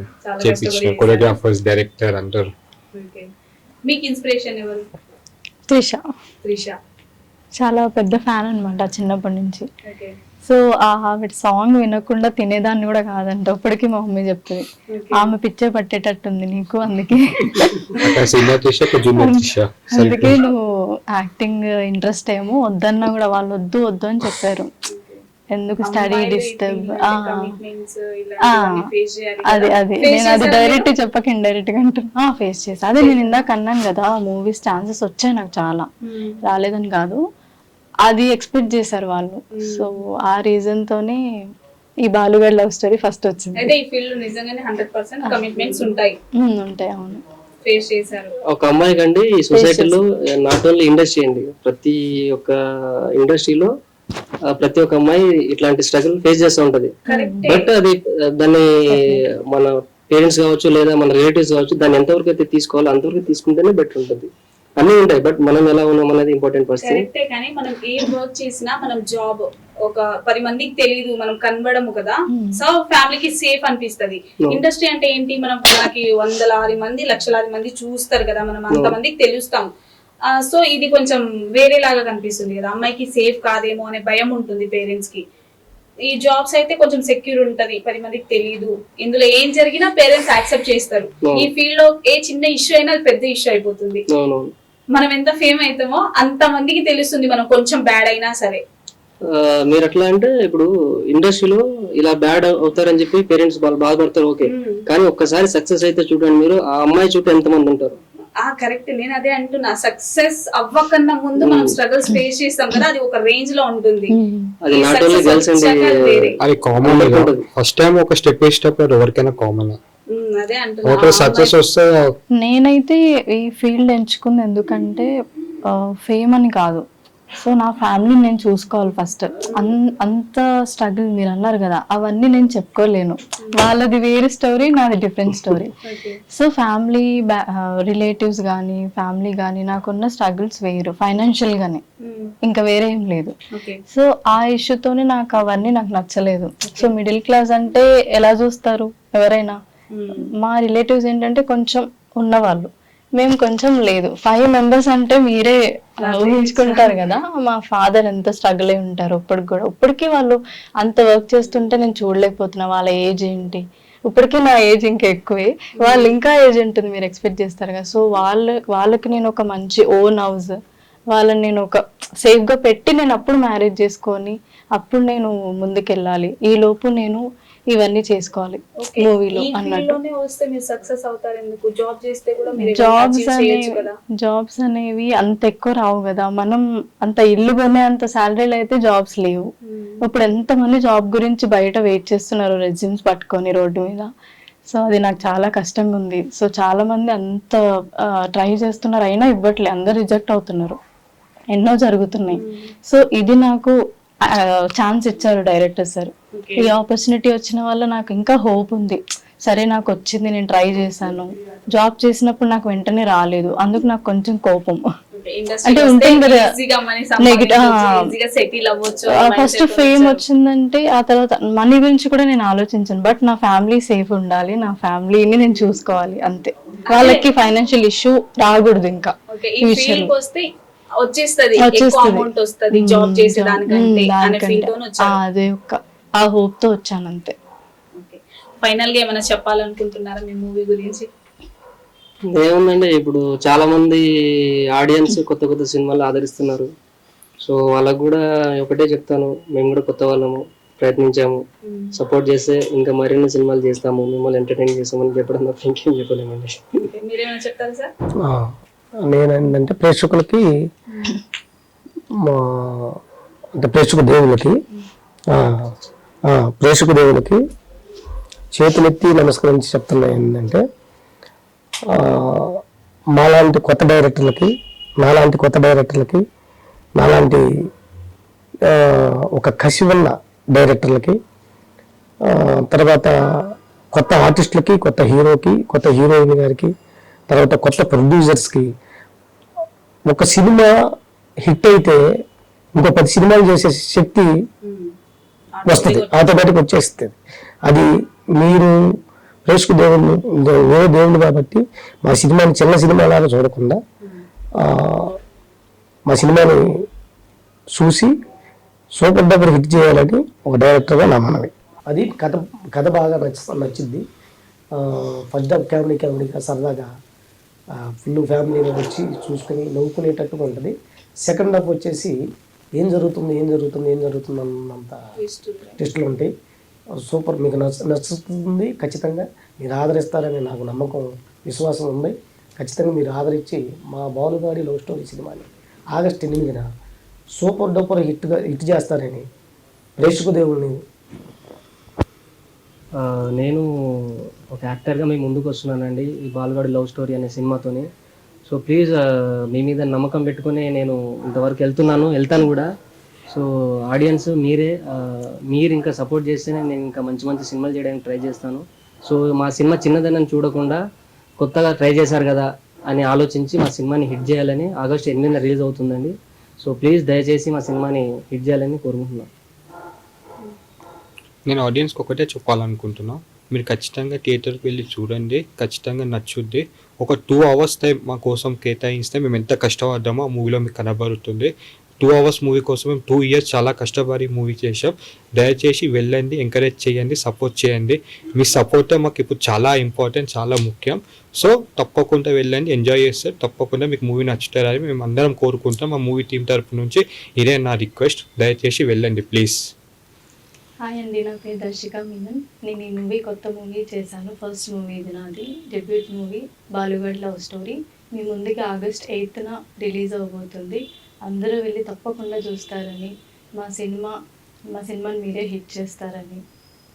చేపించిన కొరియోగ్రాఫర్స్, డైరెక్టర్ అందరూ. మీకు ఇన్స్పిరేషన్ ఎవరు? త్రిష. త్రిష చాలా పెద్ద ఫ్యాన్ అన్నమాట చిన్నప్పటి నుంచి. సో ఆవిడ సాంగ్ వినకుండా తినేదాన్ని కూడా కాదంట. అప్పటికి మా మమ్మీ చెప్తుంది, ఆమె పిచ్చే పట్టేటట్టుంది నీకు, అందుకే సీనియర్ త్రిష జూనియర్ త్రిష అందుకే నువ్వు యాక్టింగ్ ఇంట్రెస్ట్ ఏమో వద్దన్నా కూడా వాళ్ళు వద్దు వద్దు అని చెప్పారు. ఎందుకు స్టడీ డిస్టర్బ్, అది నేను అది డైరెక్ట్ చెప్పక ఇండైరెక్ట్ గా అంటున్నా ఫేస్ చేసా. అదే నేను ఇందాక అన్నాను కదా, మూవీస్ ఛాన్సెస్ వచ్చాయి నాకు చాలా, రాలేదని కాదు, అది ఎక్స్పెక్ట్ చేశారు వాళ్ళు. సో ఆ రీజన్ తోనే ఈ బాలుగాడి లవ్ స్టోరీ ఫస్ట్ వచ్చింది. అయితే ఈ ఫీల్డ్ నిజంగానే 100% కమిట్మెంట్స్ ఉంటాయి. ఉంటాయి, అవును. ఫేస్ చేశారు. ఒక అమ్మాయి కండి ఈ సొసైటీలో, నాట్ ఓన్లీ ఇండస్ట్రీ అండి, ప్రతి ఒక్క ఇండస్ట్రీలో ప్రతి ఒక్క అమ్మాయి ఇట్లాంటి స్ట్రగుల్ ఫేస్ చేస్తూ ఉంటది. బట్ అది దాన్ని మన పేరెంట్స్ కావచ్చు లేదా మన రిలేటివ్స్ కావచ్చు, దాన్ని ఎంతవరకు అయితే తీసుకోవాలో అంతవరకు తీసుకుంటేనే బెటర్ ఉంటుంది. అన్ని ఉంటాయి, బట్ మనం ఎలా ఉన్నాం అనేది ఇంపార్టెంట్ ఫస్ట్. కరెక్టే, కానీ మనం ఏ వర్క్ చేసినా మనం జాబ్ ఒక 10 మందికి తెలియదు, మనం కనబడము కదా, సో ఫ్యామిలీకి సేఫ్ అనిపిస్తది. ఇండస్ట్రీ అంటే ఏంటి, మనం మనకి వందలాది మంది లక్షలాది మంది చూస్తారు కదా, మనం అంతమందికి తెలుస్తాం. సో ఇది కొంచెం వేరేలాగా కనిపిస్తుంది కదా, అమ్మాయికి సేఫ్ కాదేమో అనే భయం ఉంటుంది పేరెంట్స్ కి. ఈ జాబ్స్ అయితే కొంచెం సెక్యూర్ ఉంటది, 10 మందికి తెలియదు, ఇందులో ఏం జరిగినా పేరెంట్స్ యాక్సెప్ట్ చేస్తారు. ఈ ఫీల్డ్ లో ఏ చిన్న ఇష్యూ అయినా అది పెద్ద ఇష్యూ అయిపోతుంది. మనం ఎంత ఫేమ్ అవుతామో అంత మందికి తెలుస్తుంది, మనం కొంచెం బ్యాడ్ అయినా సరే. మీరు ఎట్లా అంటే ఇప్పుడు ఇండస్ట్రీలో ఇలా బ్యాడ్ అవుతారని చెప్పి పేరెంట్స్ వాళ్ళు బాధపడతారు, ఓకే, కానీ ఒక్కసారి సక్సెస్ అయితే చూడండి మీరు, ఆ అమ్మాయి చుట్టూ ఎంత మంది ఉంటారు. కరెక్ట్, నేను అదే అంటున్నా, సక్సెస్ అవ్వకన్నా ముందు మనం స్ట్రగుల్స్ ఫేస్ చేస్తాం కదా, అది ఒక రేంజ్ లో ఉంటుంది. అది నాట్ ఓన్లీ గర్ల్స్ అండి, అది కామన్. ఫస్ట్ టైం ఒక స్టెప్ వేసేటప్పుడు ఎవరికైనా కామన్. అదే అంటున్నా, సక్సెస్ వస్తే. నేనైతే ఈ ఫీల్డ్ ఎంచుకుంది ఎందుకంటే ఫేమ్ అని కాదు, సో నా ఫ్యామిలీని నేను చూసుకోవాలి ఫస్ట్. అంత స్ట్రగుల్ మీరు అన్నారు కదా, అవన్నీ నేను చెప్పుకోలేను, వాళ్ళది వేరే స్టోరీ, నాది different story. So family relatives కానీ ఫ్యామిలీ కానీ నాకున్న స్ట్రగుల్స్ వేరు, ఫైనాన్షియల్ గానే, ఇంకా వేరే ఏం లేదు. సో ఆ ఇష్యూతోనే నాకు అవన్నీ నాకు నచ్చలేదు. సో మిడిల్ క్లాస్ అంటే ఎలా చూస్తారు ఎవరైనా, మా రిలేటివ్స్ ఏంటంటే కొంచెం ఉన్నవాళ్ళు, మేము కొంచెం లేదు. 5 members అంటే మీరే ఊహించుకుంటారు కదా, మా ఫాదర్ ఎంత స్ట్రగుల్ అయి ఉంటారు ఇప్పటికి కూడా. ఇప్పటికీ వాళ్ళు అంత వర్క్ చేస్తుంటే నేను చూడలేకపోతున్నా, వాళ్ళ ఏజ్ ఏంటి, ఇప్పటికీ నా ఏజ్ ఇంకా ఎక్కువే, వాళ్ళు ఇంకా ఏజ్ ఉంటుంది మీరు ఎక్స్పెక్ట్ చేస్తారు కదా. సో వాళ్ళకి నేను ఒక మంచి ఓన్ హౌస్, వాళ్ళని నేను ఒక సేఫ్ గా పెట్టి నేను అప్పుడు మ్యారేజ్ చేసుకొని అప్పుడు నేను ముందుకెళ్ళాలి, ఈ లోపు నేను ఇవన్నీ చేసుకోవాలి మూవీలో అన్నట్టు. జాబ్స్ అనేవి అంత ఎక్కువ రావు కదా, మనం అంత ఇల్లు కొనే అంత సాలరీలు అయితే జాబ్స్ లేవు. ఇప్పుడు ఎంత మంది జాబ్ గురించి బయట వెయిట్ చేస్తున్నారు రెజ్యూమ్స్ పట్టుకొని రోడ్డు మీద. సో అది నాకు చాలా కష్టంగా ఉంది. సో చాలా మంది అంత ట్రై చేస్తున్నారు, అయినా ఇవ్వట్లే, అందరు రిజెక్ట్ అవుతున్నారు, ఎన్నో జరుగుతున్నాయి. సో ఇది నాకు ఛాన్స్ ఇచ్చారు డైరెక్టర్ సార్. ఈ ఆపర్చునిటీ వచ్చిన వల్ల నాకు ఇంకా హోప్ ఉంది, సరే నాకు వచ్చింది, నేను ట్రై చేశాను. జాబ్ చేసినప్పుడు నాకు వెంటనే రాలేదు, అందుకు నాకు కొంచెం కోపం. అంటే ఉంటుంది కదా ఫస్ట్ ఫేమ్ వచ్చిందంటే ఆ తర్వాత మనీ గురించి కూడా నేను ఆలోచించాను, బట్ నా ఫ్యామిలీ సేఫ్ ఉండాలి, నా ఫ్యామిలీని నేను చూసుకోవాలి అంతే. వాళ్ళకి ఫైనాన్షియల్ ఇష్యూ రాకూడదు ఇంకా ఫ్యూచర్ లో. వచ్చేస్తది అమౌంట్ వస్తది జాబ్ చేసేదానికంటే అనే ఫీల్ తోనే వచ్చాను. అదే ఒక ఆ హోప్ తో వచ్చాను అంతే. ఫైనల్ గా ఏమైనా చెప్పాలనుకుంటున్నారా మీ మూవీ గురించి? ఏముందండి, ఇప్పుడు చాలా మంది ఆడియన్స్ కొత్త కొత్త సినిమాలు ఆదరిస్తున్నారు. సో వాళ్ళకు కూడా ఒకటే చెప్తాను, మేము కూడా కొత్త వాళ్ళము, ప్రయత్నించాము, సపోర్ట్ చేస్తే ఇంకా మరిన్ని సినిమాలు చేస్తాము, మిమ్మల్ని ఎంటర్టైన్ చేస్తామని చెప్పడం తప్ప ఇంకేం చెప్పలేమండి. మీరేమైనా చెప్తారా సార్? నేనేంటంటే ప్రేక్షకులకి అంటే ప్రేక్షక దేవులకి చేతులెత్తి నమస్కరించి చెప్తున్నా ఏంటంటే, నాలాంటి కొత్త డైరెక్టర్లకి నాలాంటి ఒక కసి ఉన్న డైరెక్టర్లకి, తర్వాత కొత్త ఆర్టిస్టులకి, కొత్త హీరోకి, కొత్త హీరోయిన్ గారికి, తర్వాత కొత్త ప్రొడ్యూసర్స్కి, ఒక సినిమా హిట్ అయితే ఇంకో 10 సినిమాలు చేసే శక్తి వస్తుంది, ఆటోమేటిక్ వచ్చేస్తుంది. అది మీరు ప్రేక్షకు దేవుడు కాబట్టి మా సినిమాని చిన్న సినిమా లాగా చూడకుండా మా సినిమాని చూసి సూపర్ డబ్బర్ హిట్ చేయాలని ఒక డైరెక్టర్గా నా మనవి. అది కథ బాగా నచ్చింది. ఫస్ట్ హాఫ్ కామెడీగా సరదాగా ఫుల్ ఫ్యామిలీగా వచ్చి చూసుకొని నవ్వుకునేటట్టుగా ఉంటుంది. సెకండ్ హాఫ్ వచ్చేసి ఏం జరుగుతుంది అన్నంత టెస్టులు ఉంటాయి. సూపర్, మీకు నచ్చుతుంది. ఖచ్చితంగా మీరు ఆదరిస్తారని నాకు నమ్మకం, విశ్వాసం ఉంది. ఖచ్చితంగా మీరు ఆదరించి మా బాలుగాడి లవ్ స్టోరీ సినిమాని ఆగస్టు 8న సూపర్ డూపర్ హిట్ చేస్తారని ప్రేక్షక దేవుడిని. నేను ఒక యాక్టర్గా మీ ముందుకు వస్తున్నానండి ఈ బాలుగాడి లవ్ స్టోరీ అనే సినిమాతోని. సో ప్లీజ్ మీ మీద నమ్మకం పెట్టుకొని నేను ఇంతవరకు వెళ్తాను కూడా. సో ఆడియన్స్ మీరు ఇంకా సపోర్ట్ చేస్తేనే నేను ఇంకా మంచి మంచి సినిమాలు చేయడానికి ట్రై చేస్తాను. సో మా సినిమా చిన్నదనని చూడకుండా కొత్తగా ట్రై చేశారు కదా అని ఆలోచించి మా సినిమాని హిట్ చేయాలని ఆగస్టు 8న రిలీజ్ అవుతుందండి. సో ప్లీజ్ దయచేసి మా సినిమాని హిట్ చేయాలని కోరుకుంటున్నాను. నేను ఆడియన్స్కి ఒకటే చెప్పాలనుకుంటున్నా, మీరు ఖచ్చితంగా థియేటర్కి వెళ్ళి చూడండి, ఖచ్చితంగా నచ్చుద్ది. ఒక 2 hours టైం మా కోసం కేటాయిస్తే మేము ఎంత కష్టపడ్డామో ఆ మూవీలో మీకు కనబడుతుంది. 2 hours మూవీ కోసం మేము 2 years చాలా కష్టపడి మూవీ చేసాం. దయచేసి వెళ్ళండి, ఎంకరేజ్ చేయండి, సపోర్ట్ చేయండి. మీ సపోర్ట్ మాకు ఇప్పుడు చాలా ఇంపార్టెంట్, చాలా ముఖ్యం. సో తప్పకుండా వెళ్ళండి, ఎంజాయ్ చేస్తారు. తప్పకుండా మీకు మూవీ నచ్చుతారని మేము అందరం కోరుకుంటాం. మా మూవీ టీం తరపు నుంచి ఇదే నా రిక్వెస్ట్. దయచేసి వెళ్ళండి ప్లీజ్. హాయ్ అండి, నా పేరు దర్శిక మీనన్. నేను ఈ మూవీ కొత్త మూవీ చేశాను. ఫస్ట్ మూవీ ఇది నాది, డెబ్యూట్ మూవీ బాలుగఢ్ లవ్ స్టోరీ. మీ ముందుకి ఆగస్ట్ 8న రిలీజ్ అవబోతుంది. అందరూ వెళ్ళి తప్పకుండా చూస్తారని, మా సినిమాని మీరే హిట్ చేస్తారని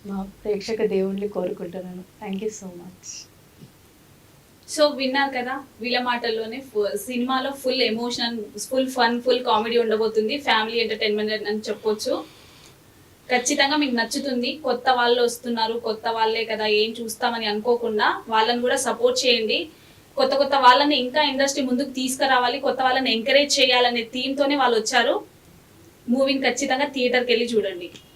మా ప్రేక్షక దేవుణ్ణి కోరుకుంటున్నాను. Thank you so much. So విన్నారు కదా, వీళ్ళ మాటల్లోనే సినిమాలో full emotion, full fun, full comedy ఉండబోతుంది. ఫ్యామిలీ ఎంటర్టైన్మెంట్ అని చెప్పొచ్చు. ఖచ్చితంగా మీకు నచ్చుతుంది. కొత్త వాళ్ళు వస్తున్నారు, కొత్త వాళ్ళే కదా ఏం చూస్తామని అనుకోకుండా వాళ్ళని కూడా సపోర్ట్ చేయండి. కొత్త వాళ్ళని ఇంకా ఇండస్ట్రీ ముందుకు తీసుకురావాలి, కొత్త వాళ్ళని ఎంకరేజ్ చేయాలనే థీమ్తోనే వాళ్ళు వచ్చారు. మూవీని ఖచ్చితంగా థియేటర్కి వెళ్ళి చూడండి.